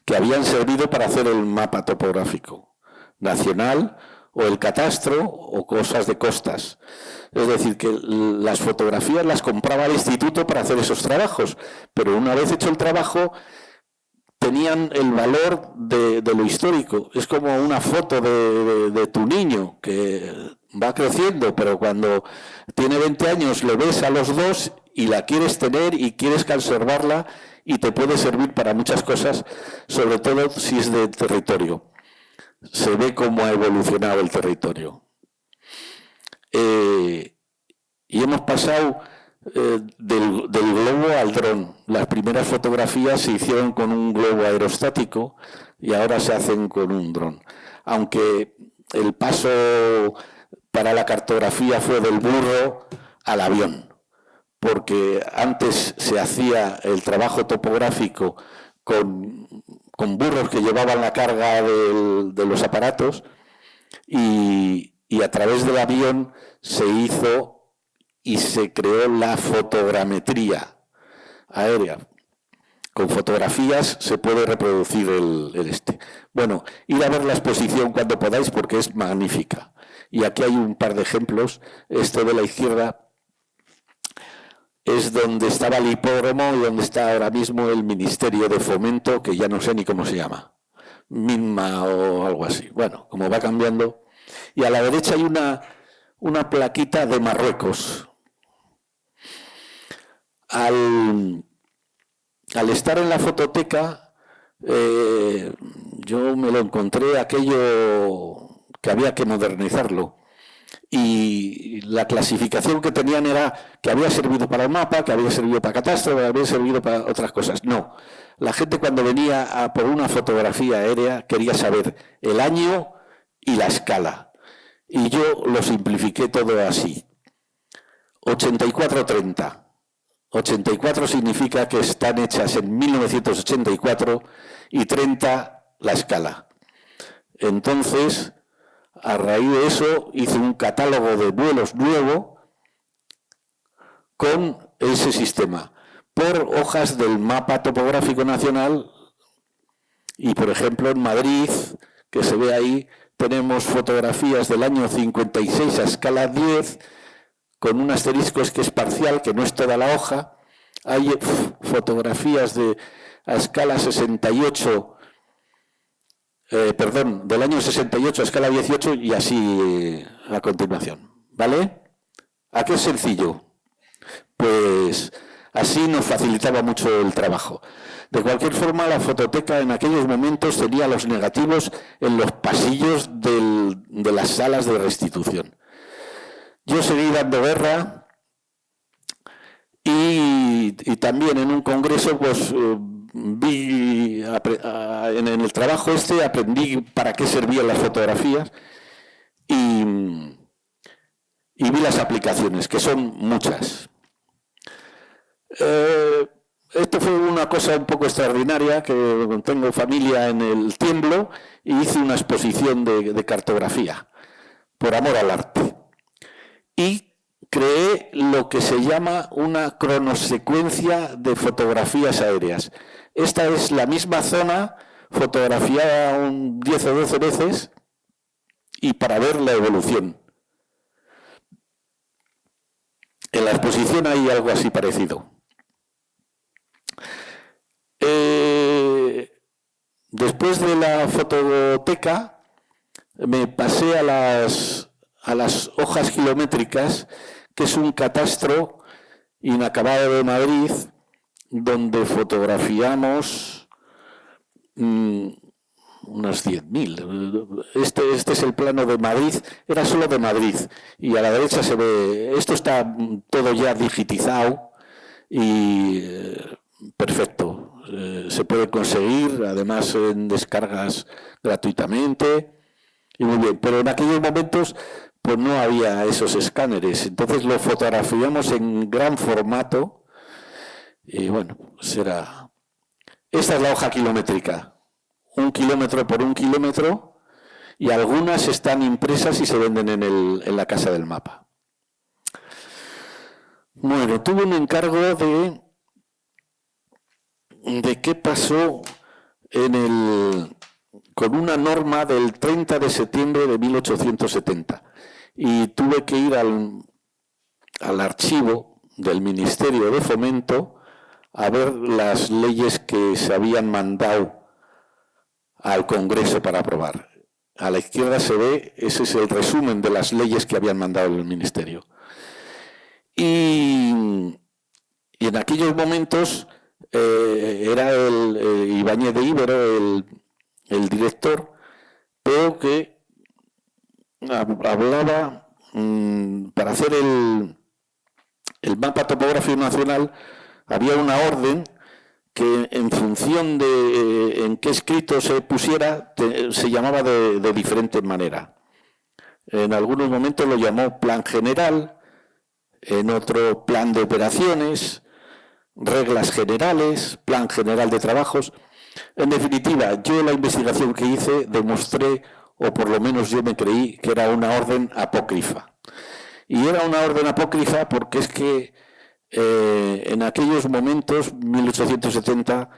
que habían servido para hacer el mapa topográfico nacional o el catastro o cosas de costas. Es decir, que las fotografías las compraba el instituto para hacer esos trabajos, pero una vez hecho el trabajo tenían el valor de lo histórico. Es como una foto de tu niño, que va creciendo, pero cuando tiene 20 años le ves a los dos y la quieres tener y quieres conservarla y te puede servir para muchas cosas, sobre todo si es de territorio. Se ve cómo ha evolucionado el territorio. Y hemos pasado del globo al dron. Las primeras fotografías se hicieron con un globo aerostático y ahora se hacen con un dron. Aunque el paso para la cartografía fue del burro al avión, porque antes se hacía el trabajo topográfico con burros que llevaban la carga de los aparatos y a través del avión se hizo y se creó la fotogrametría aérea. Con fotografías se puede reproducir Bueno, ir a ver la exposición cuando podáis porque es magnífica. Y aquí hay un par de ejemplos. Este de la izquierda es donde estaba el hipódromo y donde está ahora mismo el Ministerio de Fomento, que ya no sé ni cómo se llama. MINMA o algo así. Bueno, como va cambiando. Y a la derecha hay una plaquita de Marruecos. Al estar en la fototeca, yo me lo encontré aquello que había que modernizarlo. Y la clasificación que tenían era que había servido para el mapa, que había servido para catastro, que había servido para otras cosas. No, la gente cuando venía a por una fotografía aérea quería saber el año y la escala. Y yo lo simplifiqué todo así. 84-30. 84 significa que están hechas en 1984 y 30 la escala. Entonces, a raíz de eso, hice un catálogo de vuelos nuevo con ese sistema, por hojas del mapa topográfico nacional. Y, por ejemplo, en Madrid, que se ve ahí, tenemos fotografías del año 56 a escala 10, con un asterisco que es parcial, que no es toda la hoja. Hay fotografías a escala 68, del año 68 a escala 18 y así a continuación. ¿Vale? ¿A qué es sencillo? Pues así nos facilitaba mucho el trabajo. De cualquier forma, la fototeca en aquellos momentos tenía los negativos en los pasillos de las salas de restitución. Yo seguí dando guerra y también en un congreso pues vi en el trabajo aprendí para qué servían las fotografías y vi las aplicaciones, que son muchas. Esto fue una cosa un poco extraordinaria, que tengo familia en el Tiemblo y hice una exposición de cartografía, por amor al arte. Y creé lo que se llama una cronosecuencia de fotografías aéreas. Esta es la misma zona fotografiada 10 o 12 veces y para ver la evolución. En la exposición hay algo así parecido. Después de la fototeca me pasé a las hojas kilométricas, que es un catastro inacabado de Madrid, donde fotografiamos unas 10.000. Este es el plano de Madrid, era solo de Madrid, y a la derecha se ve, esto está todo ya digitizado y perfecto. Se puede conseguir, además en descargas gratuitamente, y muy bien. Pero en aquellos momentos pues no había esos escáneres, entonces lo fotografiamos en gran formato y bueno, será. Esta es la hoja kilométrica, 1 kilómetro por 1 kilómetro, y algunas están impresas y se venden en la Casa del Mapa. Bueno, tuve un encargo de qué pasó con una norma del 30 de septiembre de 1870. Y tuve que ir al archivo del Ministerio de Fomento a ver las leyes que se habían mandado al Congreso para aprobar. a la izquierda se ve, ese es el resumen de las leyes que habían mandado el ministerio. Y en aquellos momentos era Ibáñez de Íbero el director, pero que hablaba para hacer el mapa topográfico nacional. Había una orden que en función de en qué escrito se pusiera, se llamaba de diferente manera. En algunos momentos lo llamó plan general, en otro plan de operaciones, reglas generales, plan general de trabajos. En definitiva, yo la investigación que hice demostré, o por lo menos yo me creí, que era una orden apócrifa. Y era una orden apócrifa porque es que en aquellos momentos, 1870,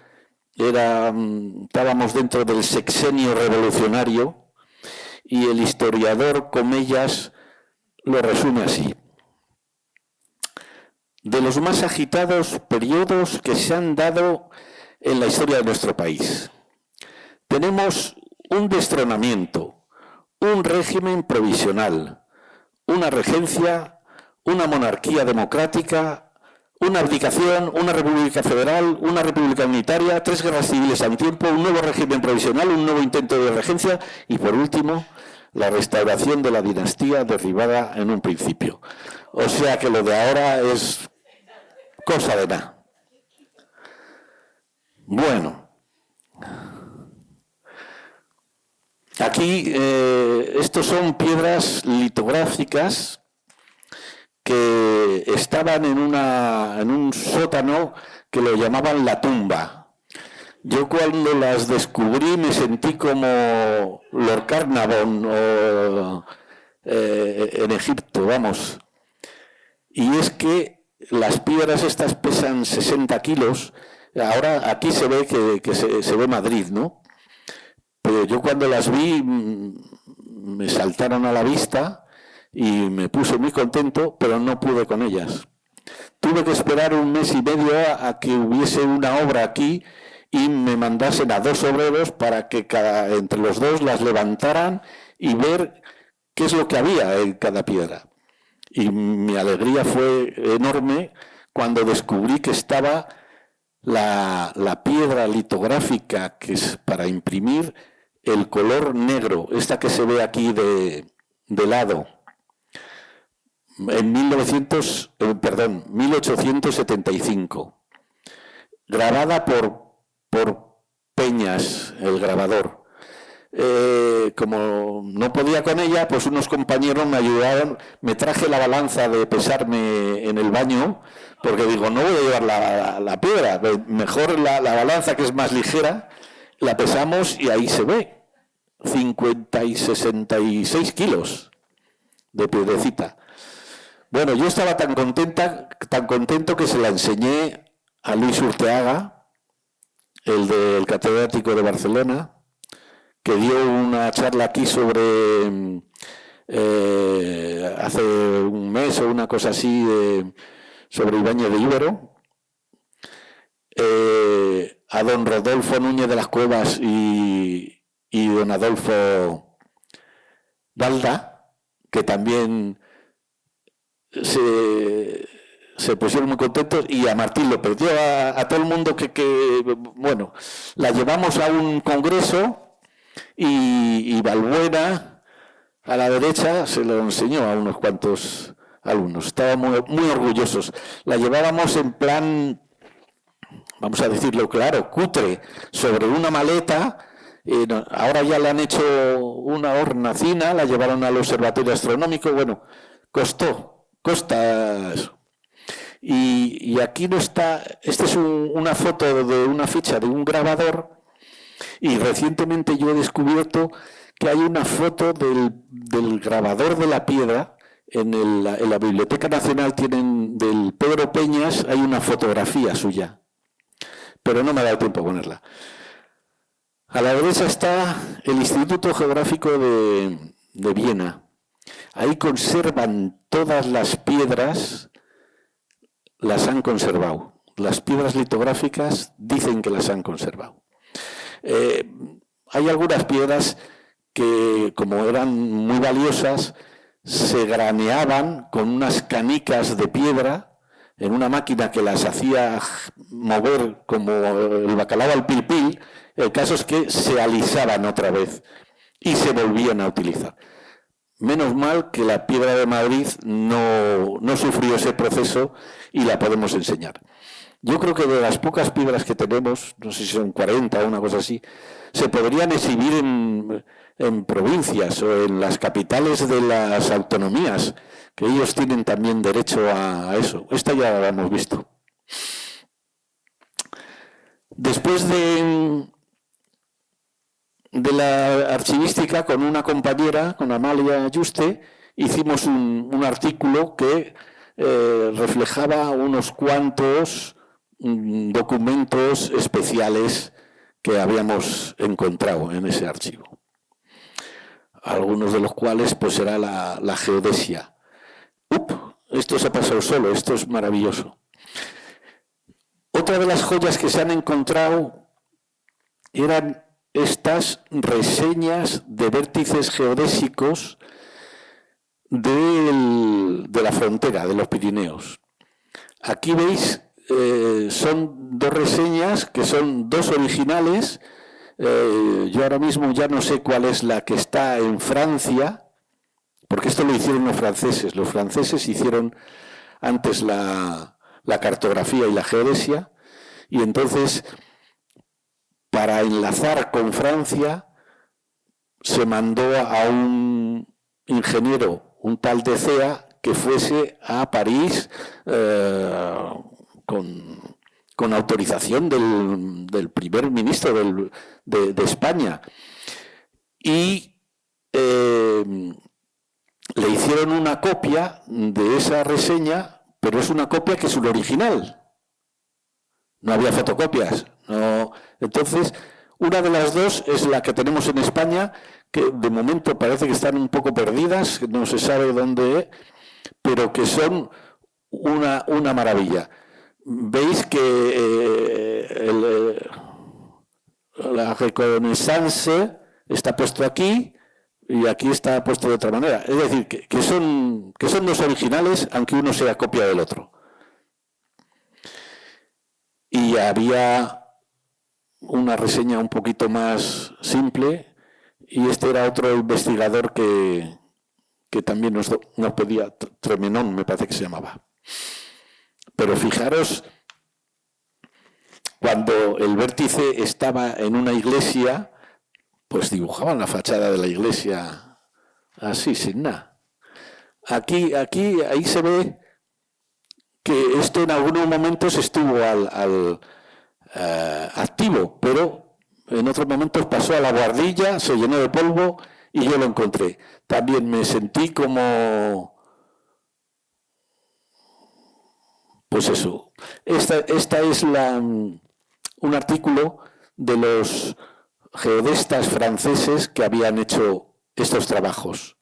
estábamos dentro del sexenio revolucionario y el historiador Comellas lo resume así: de los más agitados periodos que se han dado en la historia de nuestro país. Tenemos un destronamiento, un régimen provisional, una regencia, una monarquía democrática, una abdicación, una república federal, una república unitaria, 3 guerras civiles a un tiempo, un nuevo régimen provisional, un nuevo intento de regencia y, por último, la restauración de la dinastía derribada en un principio. O sea que lo de ahora es cosa de nada. Bueno, aquí estos son piedras litográficas que estaban en un sótano que lo llamaban la tumba. Yo cuando las descubrí me sentí como Lord Carnarvon en Egipto, vamos. Y es que las piedras estas pesan 60 kilos. Ahora aquí se ve que se ve Madrid, ¿no? Pero yo cuando las vi me saltaron a la vista y me puse muy contento, pero no pude con ellas. Tuve que esperar 1 mes y medio a que hubiese una obra aquí y me mandasen a 2 obreros para que entre los 2 las levantaran y ver qué es lo que había en cada piedra. Y mi alegría fue enorme cuando descubrí que estaba la piedra litográfica, que es para imprimir el color negro, esta que se ve aquí de lado, en 1875, grabada por Peñas, el grabador. Como no podía con ella, pues unos compañeros me ayudaron, me traje la balanza de pesarme en el baño, porque digo, no voy a llevar la piedra, mejor la balanza, que es más ligera, la pesamos y ahí se ve, 50 y 66 kilos de piedrecita. Bueno, yo estaba tan contento que se la enseñé a Luis Urteaga, el del catedrático de Barcelona, que dio una charla aquí sobre, hace 1 mes o una cosa así, sobre Ibáñez de Íbero, a don Rodolfo Núñez de las Cuevas y don Adolfo Balda, que también se pusieron muy contentos, y a Martín López. Yo a todo el mundo bueno, la llevamos a un congreso y Balbuena, a la derecha, se lo enseñó a unos cuantos alumnos. Estaban muy orgullosos. La llevábamos en plan, vamos a decirlo claro, cutre, sobre una maleta. Ahora ya le han hecho una hornacina, la llevaron al observatorio astronómico. Bueno, costa eso. Y aquí no está. Esta es una foto de una ficha de un grabador, y recientemente yo he descubierto que hay una foto del grabador de la piedra en la Biblioteca Nacional. Tienen del Pedro Peñas, hay una fotografía suya, pero no me ha dado tiempo a ponerla. A la derecha está el Instituto Geográfico de Viena. Ahí conservan todas las piedras, las han conservado. Las piedras litográficas dicen que las han conservado. Hay algunas piedras que, como eran muy valiosas, se graneaban con unas canicas de piedra en una máquina que las hacía mover como el bacalao al pil-pil. El caso es que se alisaban otra vez y se volvían a utilizar. Menos mal que la piedra de Madrid no sufrió ese proceso y la podemos enseñar. Yo creo que de las pocas piedras que tenemos, no sé si son 40 o una cosa así, se podrían exhibir en provincias o en las capitales de las autonomías, que ellos tienen también derecho a eso. Esta ya la hemos visto. Después de la archivística, con una compañera, con Amalia Juste, hicimos un artículo que reflejaba unos cuantos documentos especiales que habíamos encontrado en ese archivo. Algunos de los cuales pues era la geodesia. Esto se ha pasado solo, esto es maravilloso. Otra de las joyas que se han encontrado eran estas reseñas de vértices geodésicos de la frontera, de los Pirineos. Aquí veis, son dos reseñas que son dos originales. Yo ahora mismo ya no sé cuál es la que está en Francia, porque esto lo hicieron los franceses. Los franceses hicieron antes la cartografía y la geodesia, y entonces, para enlazar con Francia, se mandó a un ingeniero, un tal de Cea, que fuese a París con autorización del primer ministro de España. Y le hicieron una copia de esa reseña, pero es una copia que es un original. No había fotocopias. No. Entonces, una de las dos es la que tenemos en España, que de momento parece que están un poco perdidas, que no se sabe dónde es, pero que son una maravilla. Veis que la reconnaissance está puesto aquí y aquí está puesto de otra manera. Es decir, que son dos originales, aunque uno sea copia del otro. Y había una reseña un poquito más simple, y este era otro investigador que también nos pedía, Tremenón me parece que se llamaba. Pero fijaros, cuando el vértice estaba en una iglesia, pues dibujaban la fachada de la iglesia así, sin nada. Ahí se ve que esto en algunos momentos estuvo activo, pero en otros momentos pasó a la guardilla, se llenó de polvo y yo lo encontré. También me sentí como... Pues eso. Esta es un artículo de los geodestas franceses que habían hecho estos trabajos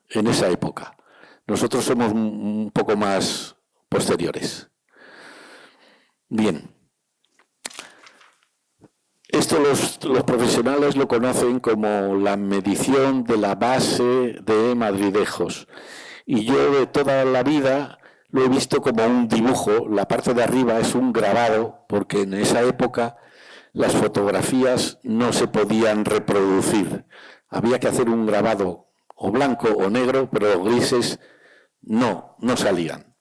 en esa época. Nosotros somos un poco más posteriores. Bien. Esto los profesionales lo conocen como la medición de la base de Madridejos. Y yo de toda la vida lo he visto como un dibujo. La parte de arriba es un grabado, porque en esa época las fotografías no se podían reproducir. Había que hacer un grabado o blanco o negro, pero los grises no salían.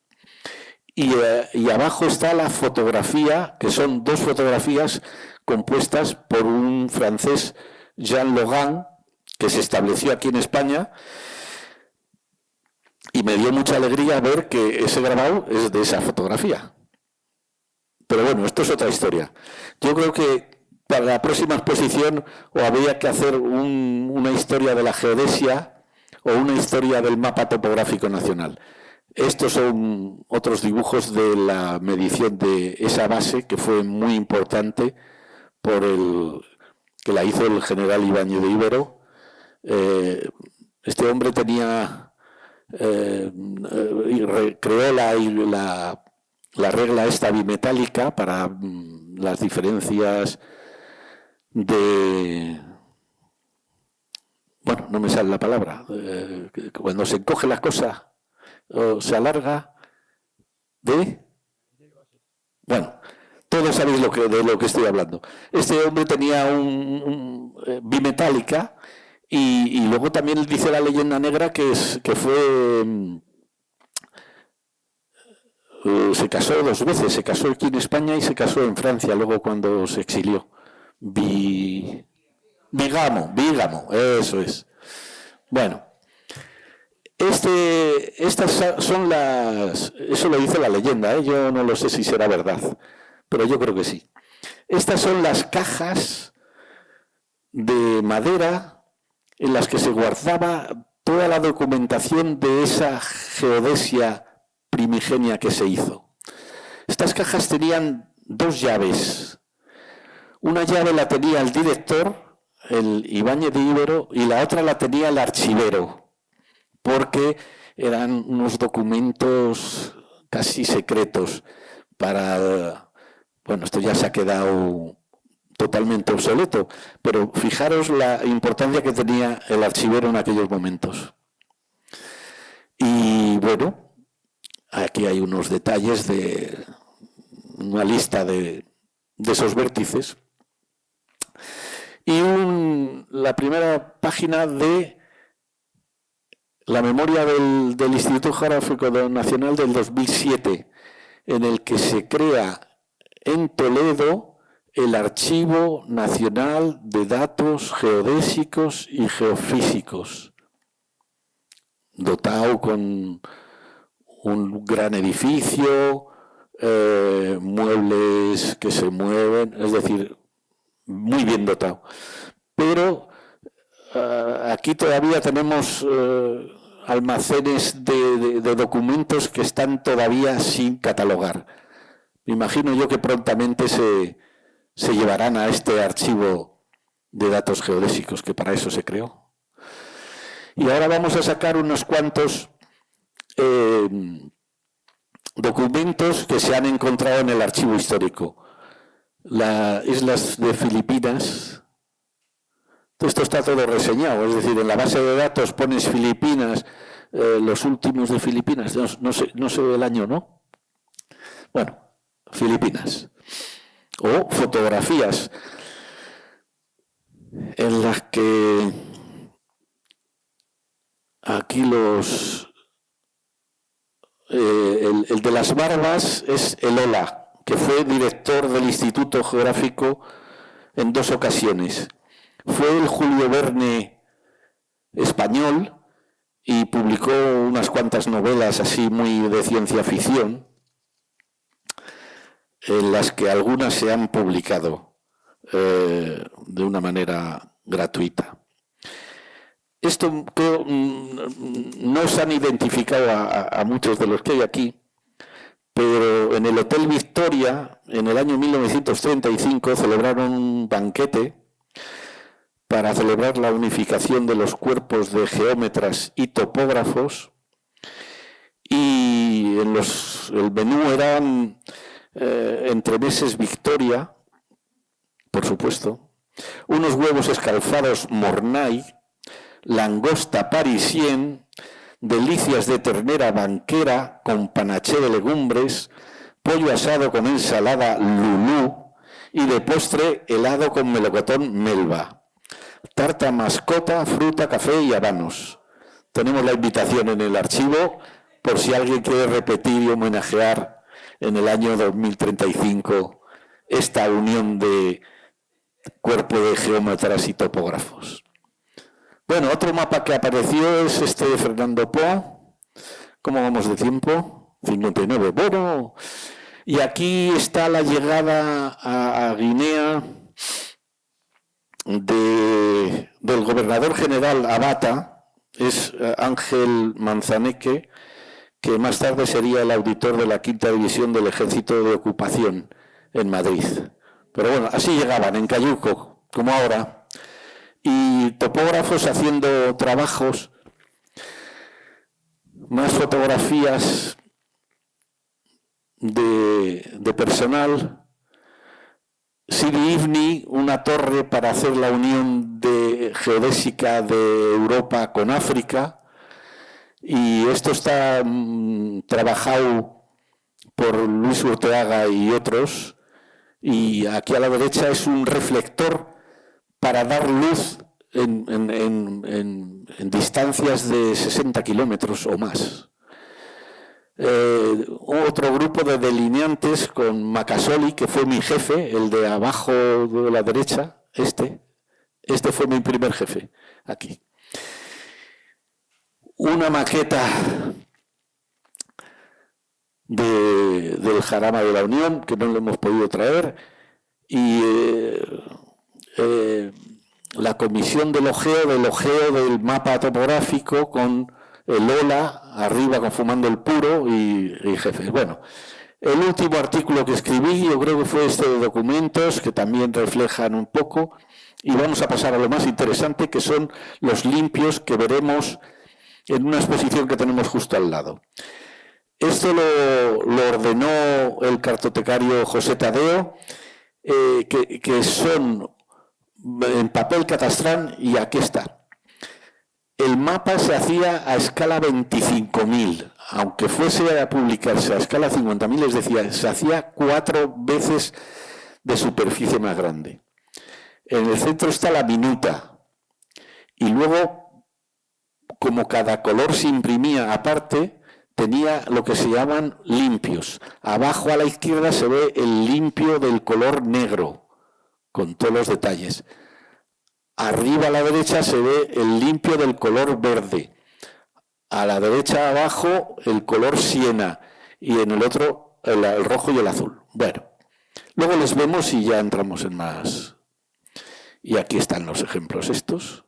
Y abajo está la fotografía, que son dos fotografías compuestas por un francés, Jean Logan, que se estableció aquí en España, y me dio mucha alegría ver que ese grabado es de esa fotografía. Pero bueno, esto es otra historia. Yo creo que para la próxima exposición o habría que hacer una historia de la geodesia o una historia del mapa topográfico nacional. Estos son otros dibujos de la medición de esa base, que fue muy importante, que la hizo el general Ibáñez de Ibero. Este hombre creó la regla esta bimetálica para las diferencias de bueno, no me sale la palabra, cuando se encoge la cosa o se alarga bueno, todos sabéis de lo que estoy hablando. Este hombre tenía bimetálica y luego también dice la leyenda negra que fue... se casó 2 veces, se casó aquí en España y se casó en Francia, luego cuando se exilió. Bigamo, eso es. Bueno, estas son eso lo dice la leyenda, yo no lo sé si será verdad, pero yo creo que sí. Estas son las cajas de madera en las que se guardaba toda la documentación de esa geodesia primigenia que se hizo. Estas cajas tenían 2 llaves. Una llave la tenía el director, el Ibáñez de Íbero, y la otra la tenía el archivero, porque eran unos documentos casi secretos para... Bueno, esto ya se ha quedado totalmente obsoleto, pero fijaros la importancia que tenía el archivero en aquellos momentos. Y bueno, aquí hay unos detalles de una lista de esos vértices. Y la primera página de la memoria del Instituto Geográfico Nacional del 2007, en el que se crea en Toledo el Archivo Nacional de Datos Geodésicos y Geofísicos, dotado con un gran edificio, muebles que se mueven, es decir, muy bien dotado. Pero aquí todavía tenemos almacenes de documentos que están todavía sin catalogar. Me imagino yo que prontamente se llevarán a este archivo de datos geodésicos, que para eso se creó. Y ahora vamos a sacar unos cuantos documentos que se han encontrado en el archivo histórico. Las islas de Filipinas, esto está todo reseñado, es decir, en la base de datos pones Filipinas, los últimos de Filipinas, no sé el año, ¿no? Bueno, Filipinas. O fotografías en las que aquí el de las barbas es el Ola, que fue director del Instituto Geográfico en 2 ocasiones. Fue el Julio Verne español y publicó unas cuantas novelas así muy de ciencia ficción, en las que algunas se han publicado de una manera gratuita. Esto creo, no se han identificado a muchos de los que hay aquí, pero en el Hotel Victoria, en el año 1935, celebraron un banquete para celebrar la unificación de los cuerpos de geómetras y topógrafos, y el menú eran entremeses Victoria, por supuesto, unos huevos escalfados Mornay, langosta parisien, delicias de ternera banquera con panaché de legumbres, pollo asado con ensalada Lulú y de postre helado con melocotón Melba, tarta mascota, fruta, café y habanos. Tenemos la invitación en el archivo por si alguien quiere repetir y homenajear en el año 2035 esta unión de cuerpo de geómetras y topógrafos. Bueno, otro mapa que apareció es este de Fernando Poa. ¿Cómo vamos de tiempo? 59. Bueno, y aquí está la llegada a Guinea del gobernador general Abata, es Ángel Manzaneque, que más tarde sería el auditor de la 5ª División del Ejército de Ocupación en Madrid. Pero bueno, así llegaban, en cayuco, como ahora. Y topógrafos haciendo trabajos, más fotografías de personal. Sidi Ifni, una torre para hacer la unión de geodésica de Europa con África, y esto está trabajado por Luis Urteaga y otros, y aquí a la derecha es un reflector para dar luz en distancias de 60 kilómetros o más. Otro grupo de delineantes con Macasoli, que fue mi jefe, el de abajo de la derecha, este fue mi primer jefe, aquí. Una maqueta del Jarama de la Unión, que no lo hemos podido traer, y la comisión del ojeo del mapa topográfico con el Ola arriba confumando el puro y jefes. Bueno, el último artículo que escribí, yo creo que fue este de documentos, que también reflejan un poco, y vamos a pasar a lo más interesante, que son los limpios que veremos en una exposición que tenemos justo al lado. Esto lo ordenó el cartotecario José Tadeo, que son en papel catastrán, y aquí está. El mapa se hacía a escala 25.000, aunque fuese a publicarse a escala 50.000, es decir, se hacía 4 veces de superficie más grande. En el centro está la minuta, y luego, como cada color se imprimía aparte, tenía lo que se llaman limpios. Abajo a la izquierda se ve el limpio del color negro, con todos los detalles. Arriba a la derecha se ve el limpio del color verde. A la derecha abajo el color siena, y en el otro el rojo y el azul. Bueno, luego les vemos y ya entramos en más. Y aquí están los ejemplos estos,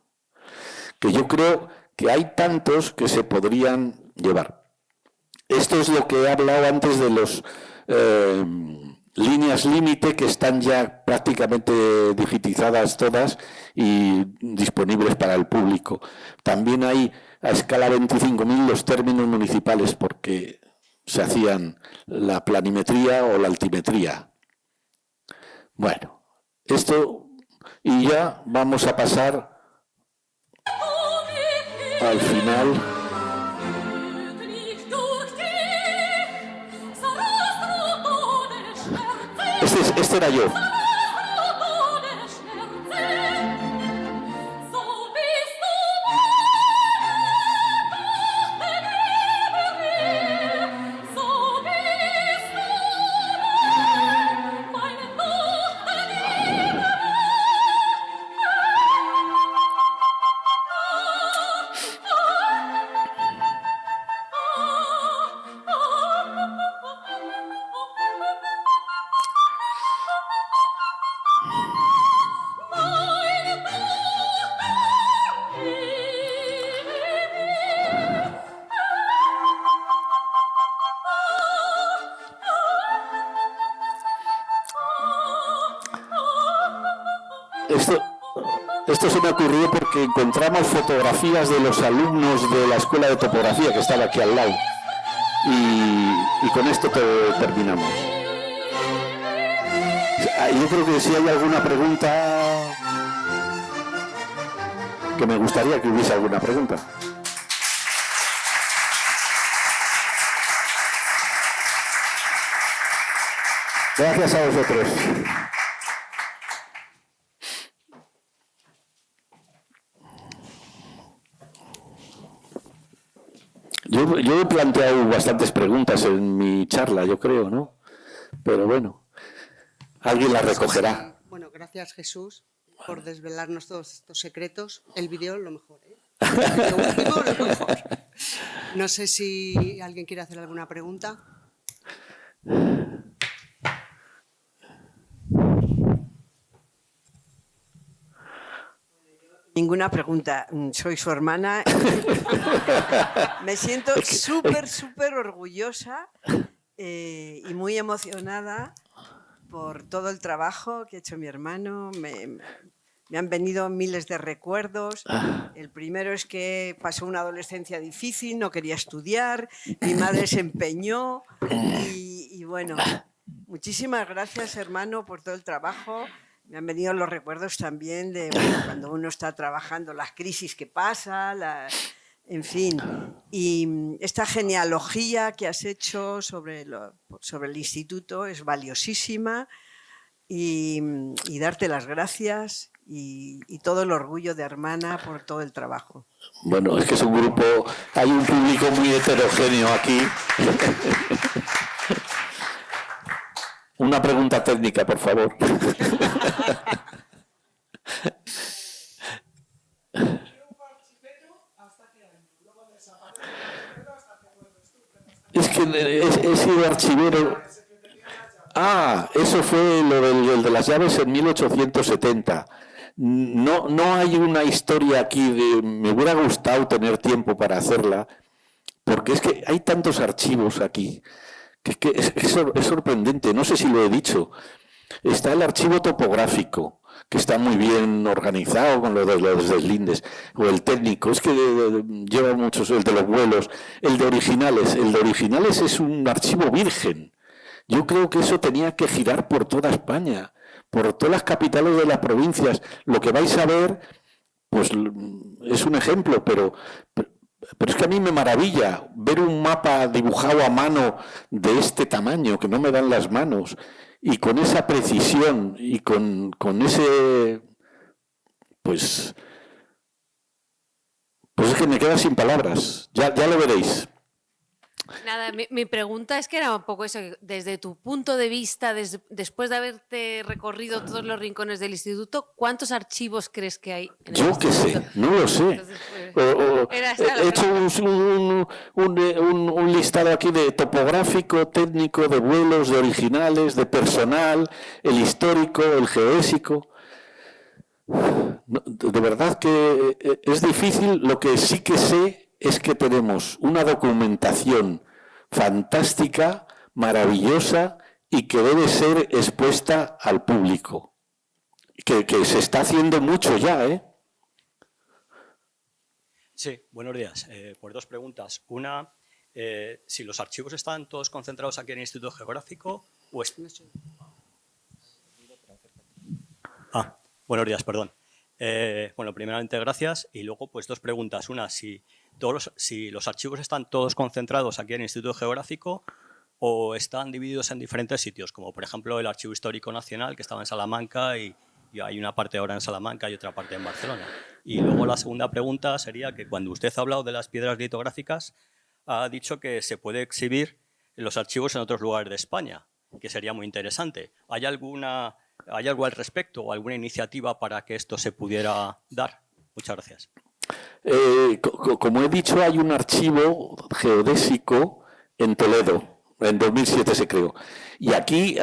que yo creo que hay tantos que se podrían llevar. Esto es lo que he hablado antes de los líneas límite, que están ya prácticamente digitizadas todas y disponibles para el público. También hay a escala 25.000 los términos municipales, porque se hacían la planimetría o la altimetría. Bueno, esto, y ya vamos a pasar al final. Este era yo. Esto se me ocurrió porque encontramos fotografías de los alumnos de la Escuela de Topografía, que estaba aquí al lado, y con esto terminamos. Yo creo que si hay alguna pregunta, que me gustaría que hubiese alguna pregunta. Gracias a vosotros. Yo he planteado bastantes preguntas en mi charla, yo creo, ¿no? Pero bueno, alguien las recogerá. Bueno, gracias, Jesús, por desvelarnos todos estos secretos. El vídeo, lo mejor, ¿eh? Lo último, lo mejor. No sé si alguien quiere hacer alguna pregunta. Ninguna pregunta. Soy su hermana. Me siento súper orgullosa y muy emocionada por todo el trabajo que ha hecho mi hermano. Me han venido miles de recuerdos. El primero es que pasó una adolescencia difícil, no quería estudiar, mi madre se empeñó y bueno, muchísimas gracias, hermano, por todo el trabajo. Me han venido los recuerdos también de bueno, cuando uno está trabajando, las crisis que pasa, en fin. Y esta genealogía que has hecho sobre el instituto es valiosísima y darte las gracias y todo el orgullo de Hermana por todo el trabajo. Bueno, es que es un grupo, hay un público muy heterogéneo aquí. Una pregunta técnica, por favor. Es que he sido archivero. Ah, eso fue lo del de las llaves en 1870. No hay una historia aquí de... Me hubiera gustado tener tiempo para hacerla, porque es que hay tantos archivos aquí, que es sorprendente. No sé si lo he dicho. Está el archivo topográfico, que está muy bien organizado con lo de los deslindes, o el técnico, es que lleva muchos, el de los vuelos, el de originales. El de originales es un archivo virgen. Yo creo que eso tenía que girar por toda España, por todas las capitales de las provincias. Lo que vais a ver, pues es un ejemplo, pero es que a mí me maravilla ver un mapa dibujado a mano de este tamaño, que no me dan las manos, y con esa precisión y con ese... Pues es que me queda sin palabras. Ya lo veréis. Nada, mi pregunta es que era un poco eso, desde tu punto de vista, después de haberte recorrido todos los rincones del instituto, ¿cuántos archivos crees que hay en el Yo qué sé, no lo sé. Entonces, pues, He hecho un listado aquí de topográfico, técnico, de vuelos, de originales, de personal, el histórico, el geodésico. De verdad que es difícil. Lo que sí que sé es que tenemos una documentación fantástica, maravillosa y que debe ser expuesta al público. Que se está haciendo mucho ya, ¿eh? Sí, buenos días. Pues dos preguntas. Una, si los archivos están todos concentrados aquí en el Instituto Geográfico o... buenos días, perdón. Bueno, primeramente gracias y luego pues dos preguntas. Una, si los archivos están todos concentrados aquí en el Instituto Geográfico o están divididos en diferentes sitios, como por ejemplo el Archivo Histórico Nacional, que estaba en Salamanca y hay una parte ahora en Salamanca y otra parte en Barcelona. Y luego la segunda pregunta sería que cuando usted ha hablado de las piedras litográficas, ha dicho que se puede exhibir los archivos en otros lugares de España, que sería muy interesante. ¿Hay algo al respecto o alguna iniciativa para que esto se pudiera dar? Muchas gracias. Como he dicho, hay un archivo geodésico en Toledo, en 2007 se creó. Y aquí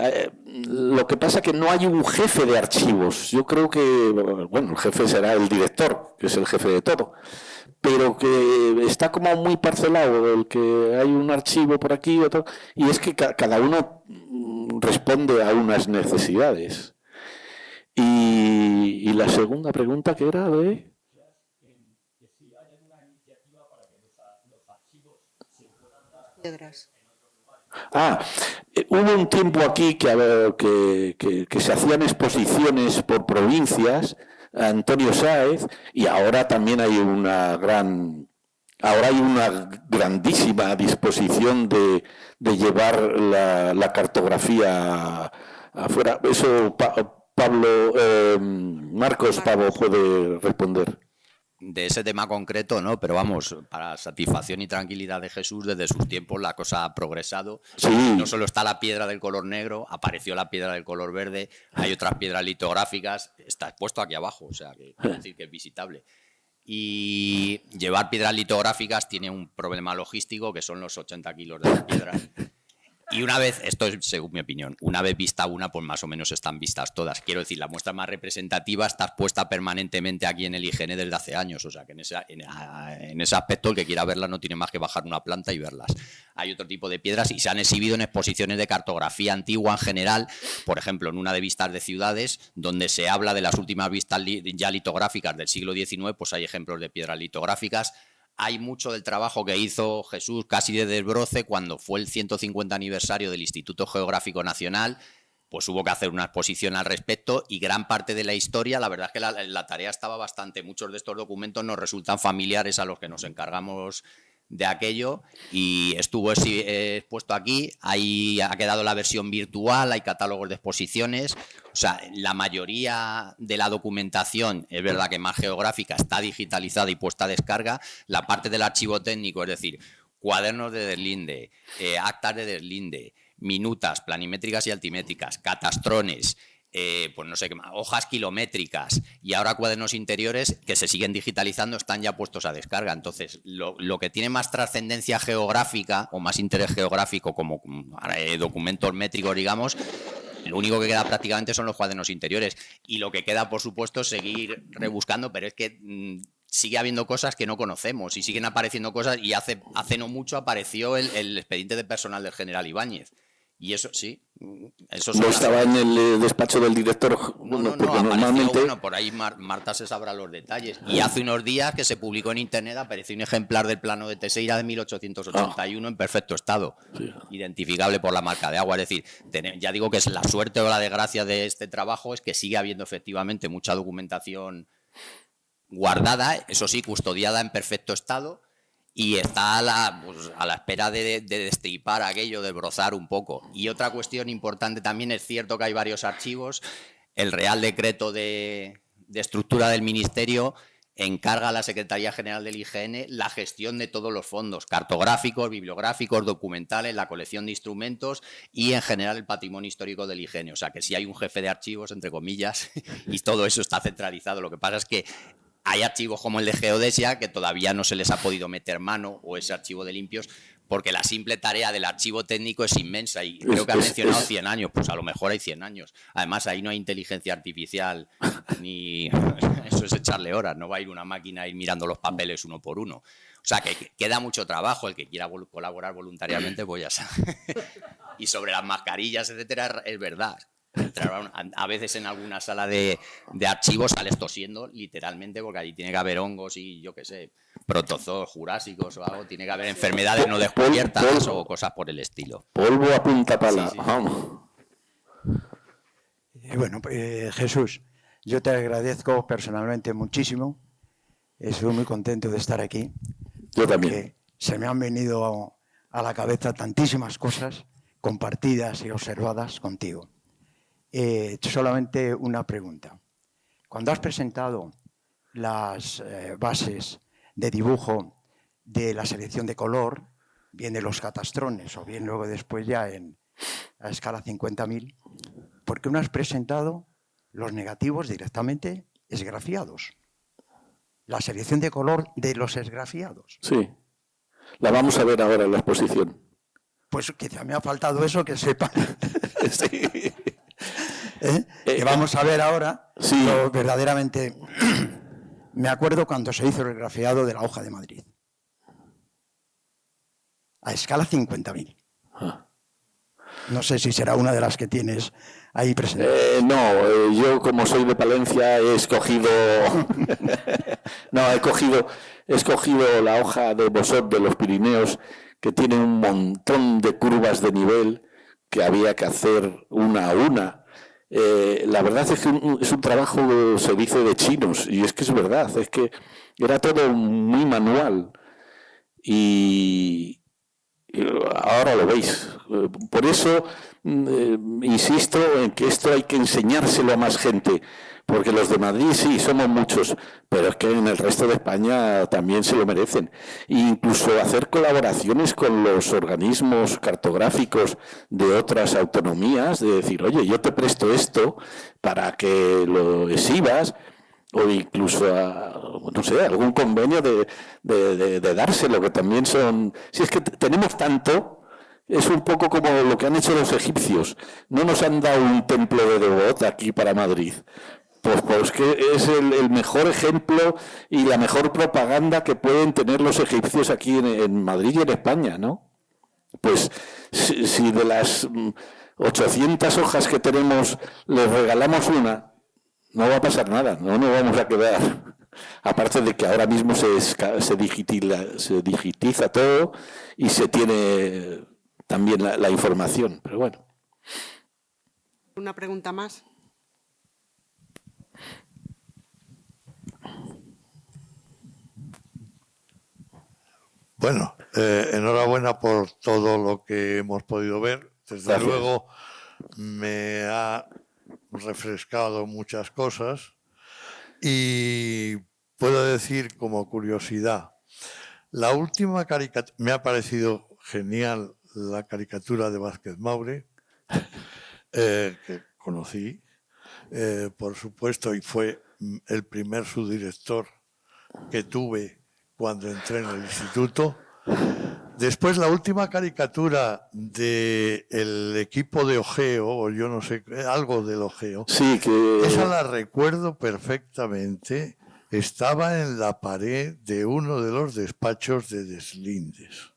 lo que pasa es que no hay un jefe de archivos. Yo creo que, bueno, el jefe será el director, que es el jefe de todo, pero que está como muy parcelado, el que hay un archivo por aquí, otro, y es que cada uno responde a unas necesidades. Y la segunda pregunta que era de... Hubo un tiempo aquí que se hacían exposiciones por provincias, Antonio Sáez, y ahora también hay una grandísima disposición de llevar la cartografía afuera. Eso Marcos Pavo puede responder. De ese tema concreto, no, pero vamos, para satisfacción y tranquilidad de Jesús, desde sus tiempos la cosa ha progresado. Sí. No solo está la piedra del color negro, apareció la piedra del color verde, hay otras piedras litográficas, está expuesto aquí abajo, o sea, que quiero decir que es visitable. Y llevar piedras litográficas tiene un problema logístico, que son los 80 kilos de las piedras. Y una vez, esto es según mi opinión, una vez vista una, pues más o menos están vistas todas. Quiero decir, la muestra más representativa está expuesta permanentemente aquí en el IGN desde hace años. O sea, que en ese aspecto el que quiera verlas no tiene más que bajar una planta y verlas. Hay otro tipo de piedras y se han exhibido en exposiciones de cartografía antigua en general. Por ejemplo, en una de vistas de ciudades, donde se habla de las últimas vistas ya litográficas del siglo XIX, pues hay ejemplos de piedras litográficas. Hay mucho del trabajo que hizo Jesús casi de desbroce cuando fue el 150 aniversario del Instituto Geográfico Nacional. pues hubo que hacer una exposición al respecto y gran parte de la historia, la verdad es que la tarea estaba bastante, muchos de estos documentos nos resultan familiares a los que nos encargamos de aquello y estuvo expuesto aquí, ahí ha quedado la versión virtual, hay catálogos de exposiciones, o sea, la mayoría de la documentación, es verdad que más geográfica, está digitalizada y puesta a descarga, la parte del archivo técnico, es decir, cuadernos de deslinde, actas de deslinde, minutas planimétricas y altimétricas, catastrones, pues no sé qué más, hojas kilométricas y ahora cuadernos interiores que se siguen digitalizando están ya puestos a descarga. Entonces, lo que tiene más trascendencia geográfica o más interés geográfico como documentos métricos, digamos, lo único que queda prácticamente son los cuadernos interiores. Y lo que queda, por supuesto, es seguir rebuscando, pero es que sigue habiendo cosas que no conocemos y siguen apareciendo cosas y hace no mucho apareció el expediente de personal del general Ibáñez. Y eso sí, eso no estaba en el despacho del director. No, porque normalmente... bueno, por ahí Marta se sabrá los detalles. Y hace unos días que se publicó en internet apareció un ejemplar del plano de Teixeira de 1881 en perfecto estado, identificable por la marca de agua. Es decir, ya digo que es la suerte o la desgracia de este trabajo es que sigue habiendo efectivamente mucha documentación guardada, eso sí, custodiada en perfecto estado. Y está a la espera de destripar aquello, de brozar un poco. Y otra cuestión importante también, es cierto que hay varios archivos. El Real Decreto de Estructura del Ministerio encarga a la Secretaría General del IGN la gestión de todos los fondos cartográficos, bibliográficos, documentales, la colección de instrumentos y en general el patrimonio histórico del IGN. O sea que sí hay un jefe de archivos, entre comillas, y todo eso está centralizado. Lo que pasa es que hay archivos como el de Geodesia que todavía no se les ha podido meter mano, o ese archivo de limpios, porque la simple tarea del archivo técnico es inmensa y creo que ha mencionado 100 años, pues a lo mejor hay 100 años. Además, ahí no hay inteligencia artificial, ni eso es echarle horas, no va a ir una máquina a ir mirando los papeles uno por uno. O sea, que queda mucho trabajo, el que quiera colaborar voluntariamente, pues ya sabe. Y sobre las mascarillas, etcétera, es verdad. A veces en alguna sala de archivos sales tosiendo literalmente porque allí tiene que haber hongos y yo qué sé, protozoos jurásicos o algo, tiene que haber enfermedades no descubiertas o cosas por el estilo. Polvo a punta pala. Sí. Bueno, Jesús, yo te agradezco personalmente muchísimo, estoy muy contento de estar aquí. Yo también. Se me han venido a la cabeza tantísimas cosas compartidas y observadas contigo. Solamente una pregunta. Cuando has presentado las bases de dibujo de la selección de color, bien de los catastrones o bien luego después ya a escala 50.000, ¿por qué no has presentado los negativos directamente esgrafiados? La selección de color de los esgrafiados. Sí, la vamos a ver ahora en la exposición. Pues quizá me ha faltado eso, que sepan. Sí. Que vamos a ver ahora, sí. Lo verdaderamente... Me acuerdo cuando se hizo el grafiado de la hoja de Madrid. A escala 50.000. No sé si será una de las que tienes ahí presente. No, yo como soy de Palencia he escogido... he escogido la hoja de Bosot de los Pirineos, que tiene un montón de curvas de nivel que había que hacer una a una. La verdad es que es un trabajo, se dice, de chinos, y es que es verdad, es que era todo muy manual y ahora lo veis. Por eso insisto en que esto hay que enseñárselo a más gente, porque los de Madrid sí, somos muchos, pero es que en el resto de España también se lo merecen. E incluso hacer colaboraciones con los organismos cartográficos de otras autonomías, de decir, oye, yo te presto esto para que lo exhibas, o incluso, no sé, algún convenio de dárselo, que también son... Si es que tenemos tanto... Es un poco como lo que han hecho los egipcios. No nos han dado un templo de Devot aquí para Madrid. Pues que es el mejor ejemplo y la mejor propaganda que pueden tener los egipcios aquí en Madrid y en España, ¿no? Pues si de las 800 hojas que tenemos les regalamos una, no va a pasar nada, no nos vamos a quedar. Aparte de que ahora mismo se digitiza todo y se tiene también la información, pero bueno. ¿Una pregunta más? Bueno, enhorabuena por todo lo que hemos podido ver. Desde Gracias. luego me ha refrescado muchas cosas y puedo decir como curiosidad, la última caricatura, me ha parecido genial la caricatura de Vázquez Maure, que conocí, por supuesto, y fue el primer subdirector que tuve cuando entré en el instituto. Después la última caricatura del equipo de ojeo, o yo no sé, algo del ojeo, Sí, que... esa la recuerdo perfectamente, estaba en la pared de uno de los despachos de Deslindes.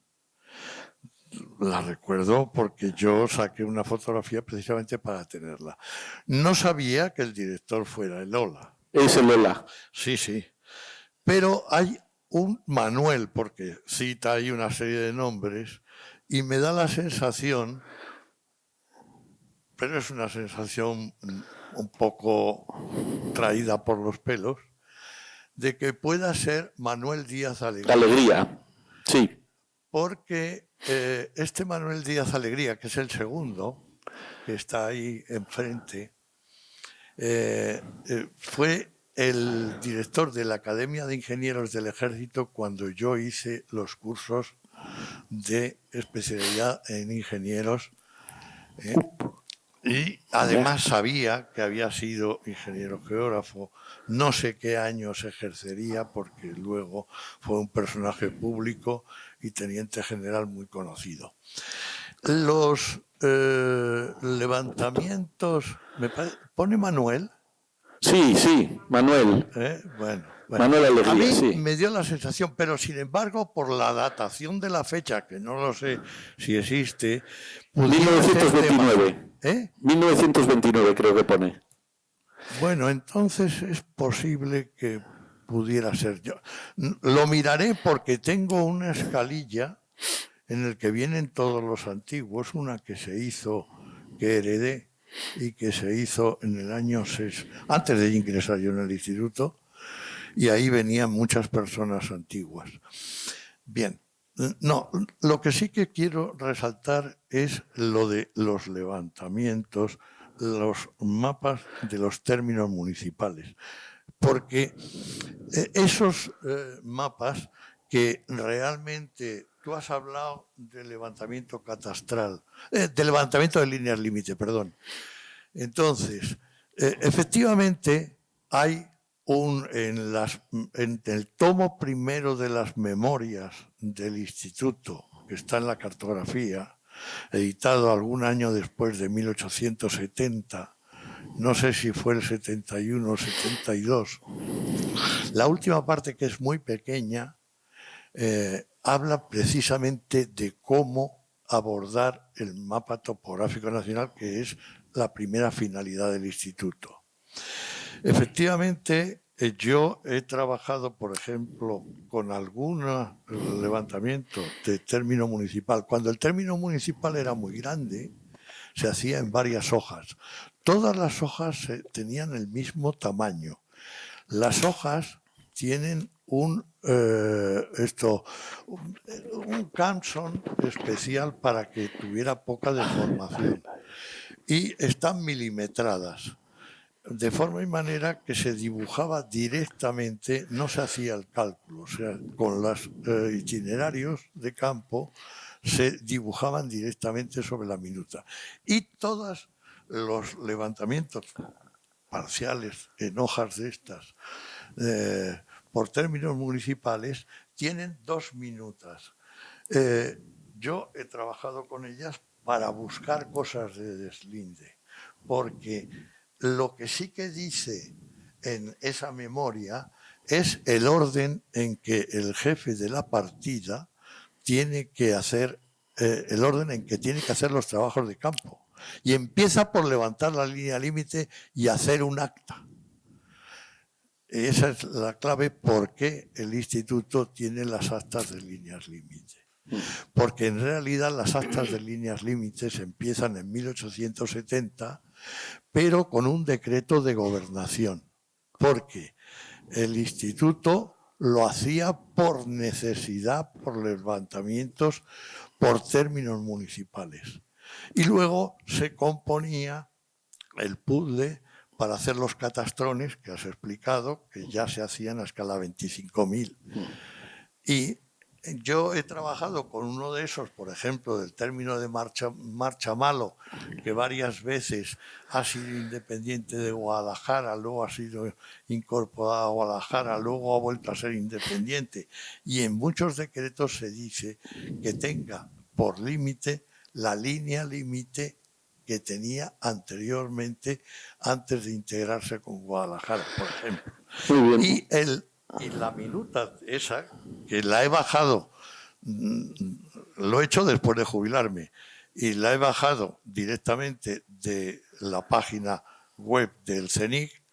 La recuerdo porque yo saqué una fotografía precisamente para tenerla. No sabía que el director fuera el Lola. Es el Lola. Sí, sí. Pero hay un Manuel, porque cita ahí una serie de nombres, y me da la sensación, pero es una sensación un poco traída por los pelos, de que pueda ser Manuel Díaz Alegría. Alegría, sí. Porque este Manuel Díaz Alegría, que es el segundo, que está ahí enfrente, fue el director de la Academia de Ingenieros del Ejército cuando yo hice los cursos de especialidad en ingenieros. Y además sabía que había sido ingeniero geógrafo. No sé qué años ejercería porque luego fue un personaje público y teniente general muy conocido. Los levantamientos, ¿pone Manuel? Sí, sí, Manuel. Bueno, Manuel Alegría, a mí sí. me dio la sensación, pero sin embargo, por la datación de la fecha, que no lo sé si existe, 1929. 1929 creo que pone. Bueno, entonces es posible que pudiera ser yo. Lo miraré porque tengo una escalilla en el que vienen todos los antiguos, una que se hizo, que heredé, y que se hizo en el año 6, antes de ingresar yo en el instituto, y ahí venían muchas personas antiguas. Bien, no, lo que sí que quiero resaltar es lo de los levantamientos, los mapas de los términos municipales, porque esos mapas que realmente tú has hablado de levantamiento catastral, de levantamiento de líneas límite, perdón. Entonces, efectivamente hay en el tomo primero de las memorias del instituto, que está en la cartografía, editado algún año después de 1870, no sé si fue el 71 o 72, la última parte, que es muy pequeña, habla precisamente de cómo abordar el mapa topográfico nacional, que es la primera finalidad del instituto. Efectivamente, yo he trabajado, por ejemplo, con algún levantamiento de término municipal. Cuando el término municipal era muy grande, se hacía en varias hojas. Todas las hojas tenían el mismo tamaño. Las hojas tienen un Canson especial para que tuviera poca deformación y están milimetradas, de forma y manera que se dibujaba directamente, no se hacía el cálculo, o sea, con los itinerarios de campo se dibujaban directamente sobre la minuta. Y todos los levantamientos parciales en hojas de estas, por términos municipales, tienen 2 minutas. Yo he trabajado con ellas para buscar cosas de deslinde, porque lo que sí que dice en esa memoria es el orden en que el jefe de la partida tiene que hacer, el orden en que tiene que hacer los trabajos de campo. Y empieza por levantar la línea límite y hacer un acta. Esa es la clave por qué el instituto tiene las actas de líneas límite. porque en realidad las actas de líneas límites empiezan en 1870, pero con un decreto de gobernación, porque el instituto lo hacía por necesidad, por levantamientos, por términos municipales. Y luego se componía el puzzle para hacer los catastrones que has explicado, que ya se hacían a escala 25.000. Y yo he trabajado con uno de esos, por ejemplo, del término de Marchamalo, que varias veces ha sido independiente de Guadalajara, luego ha sido incorporado a Guadalajara, luego ha vuelto a ser independiente. Y en muchos decretos se dice que tenga por límite la línea límite que tenía anteriormente, antes de integrarse con Guadalajara, por ejemplo. Muy bien. Y la minuta esa, que la he bajado, lo he hecho después de jubilarme, y la he bajado directamente de la página web del CENIC,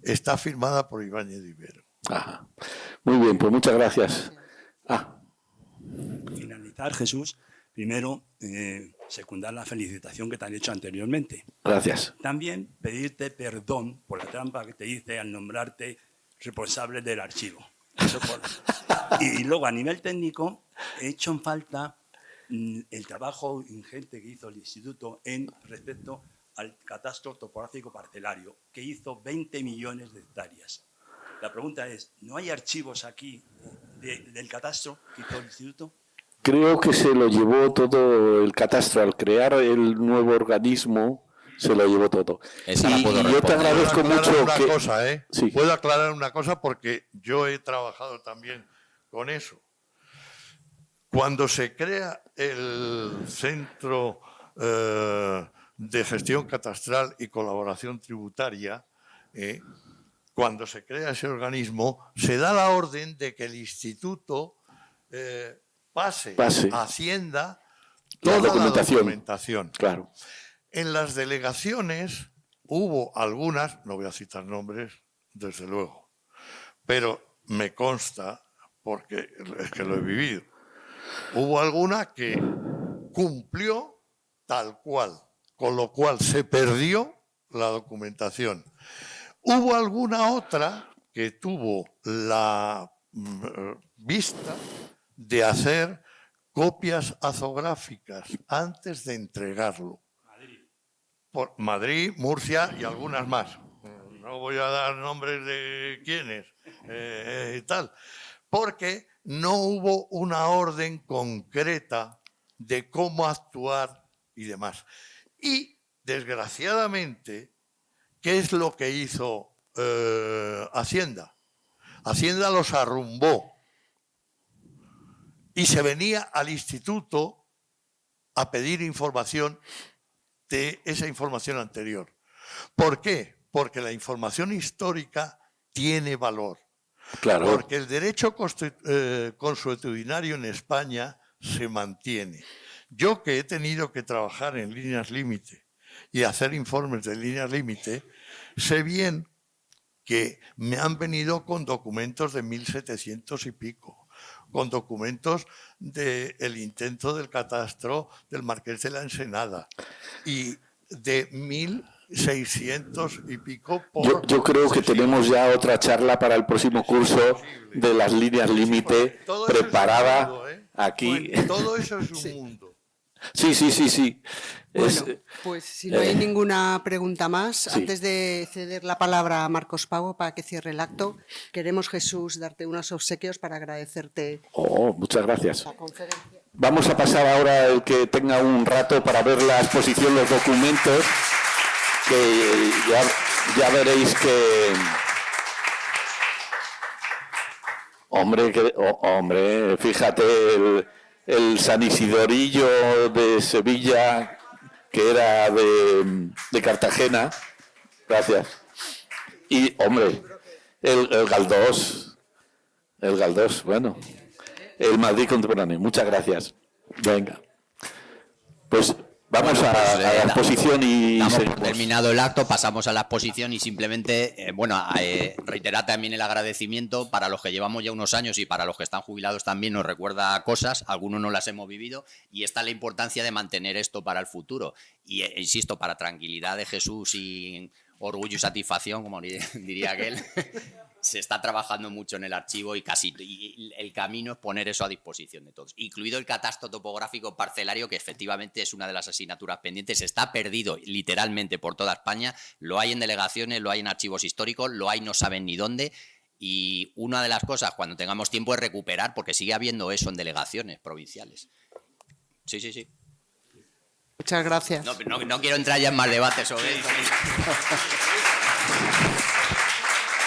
está firmada por Ibáñez de Ibero. Ajá. Muy bien, pues muchas gracias. Finalizar, Jesús. Primero, secundar la felicitación que te han hecho anteriormente. Gracias. También pedirte perdón por la trampa que te hice al nombrarte responsable del archivo. Y luego, a nivel técnico, he hecho en falta el trabajo ingente que hizo el Instituto en respecto al catastro topográfico parcelario, que hizo 20 millones de hectáreas. La pregunta es, ¿no hay archivos aquí del catastro que hizo el Instituto? Creo que se lo llevó todo el catastro. Al crear el nuevo organismo, se lo llevó todo. Esa Y la puedo yo te responder. agradezco Puedo aclarar mucho una que... cosa, Sí. Puedo aclarar una cosa porque yo he trabajado también con eso. Cuando se crea el Centro de Gestión Catastral y Colaboración Tributaria, cuando se crea ese organismo, se da la orden de que el instituto pase a Hacienda toda la documentación. Claro. En las delegaciones hubo algunas, no voy a citar nombres, desde luego, pero me consta, porque es que lo he vivido, hubo alguna que cumplió tal cual, con lo cual se perdió la documentación. Hubo alguna otra que tuvo la vista de hacer copias azográficas antes de entregarlo. Por Madrid, Murcia y algunas más. No voy a dar nombres de quiénes y tal, porque no hubo una orden concreta de cómo actuar y demás. Y, desgraciadamente, ¿qué es lo que hizo Hacienda? Hacienda los arrumbó y se venía al instituto a pedir información de esa información anterior. ¿Por qué? Porque la información histórica tiene valor. Claro. Porque el derecho consuetudinario en España se mantiene. Yo, que he tenido que trabajar en líneas límite y hacer informes de líneas límite, sé bien que me han venido con documentos de 1700 y pico, con documentos del intento del catastro del Marqués de la Ensenada y de 1600 y pico por... Yo creo que tenemos ya otra charla para el próximo curso de las líneas límite preparada aquí. Bueno, todo eso es un mundo. Sí. Bueno, pues si no hay ninguna pregunta más, antes de ceder la palabra a Marcos Pavo para que cierre el acto, queremos, Jesús, darte unos obsequios para agradecerte. Muchas gracias. La conferencia. Vamos a pasar ahora el que tenga un rato para ver la exposición, los documentos, que ya veréis que... Hombre, fíjate, el San Isidorillo de Sevilla, que era de Cartagena. Gracias. Y, hombre, el Galdós, bueno, el Madrid contemporáneo. Muchas gracias. Venga. Pues Vamos Bueno, a la exposición y damos por seguimos. terminado el acto, pasamos a la exposición y simplemente, reiterar también el agradecimiento para los que llevamos ya unos años y para los que están jubilados también nos recuerda cosas, algunos no las hemos vivido y está la importancia de mantener esto para el futuro. Y insisto, para tranquilidad de Jesús y orgullo y satisfacción, como diría aquel, se está trabajando mucho en el archivo y el camino es poner eso a disposición de todos, incluido el catastro topográfico parcelario, que efectivamente es una de las asignaturas pendientes, está perdido literalmente por toda España, lo hay en delegaciones, lo hay en archivos históricos, lo hay no saben ni dónde, y una de las cosas cuando tengamos tiempo es recuperar, porque sigue habiendo eso en delegaciones provinciales. Sí. Muchas gracias. No quiero entrar ya en más debates sobre esto.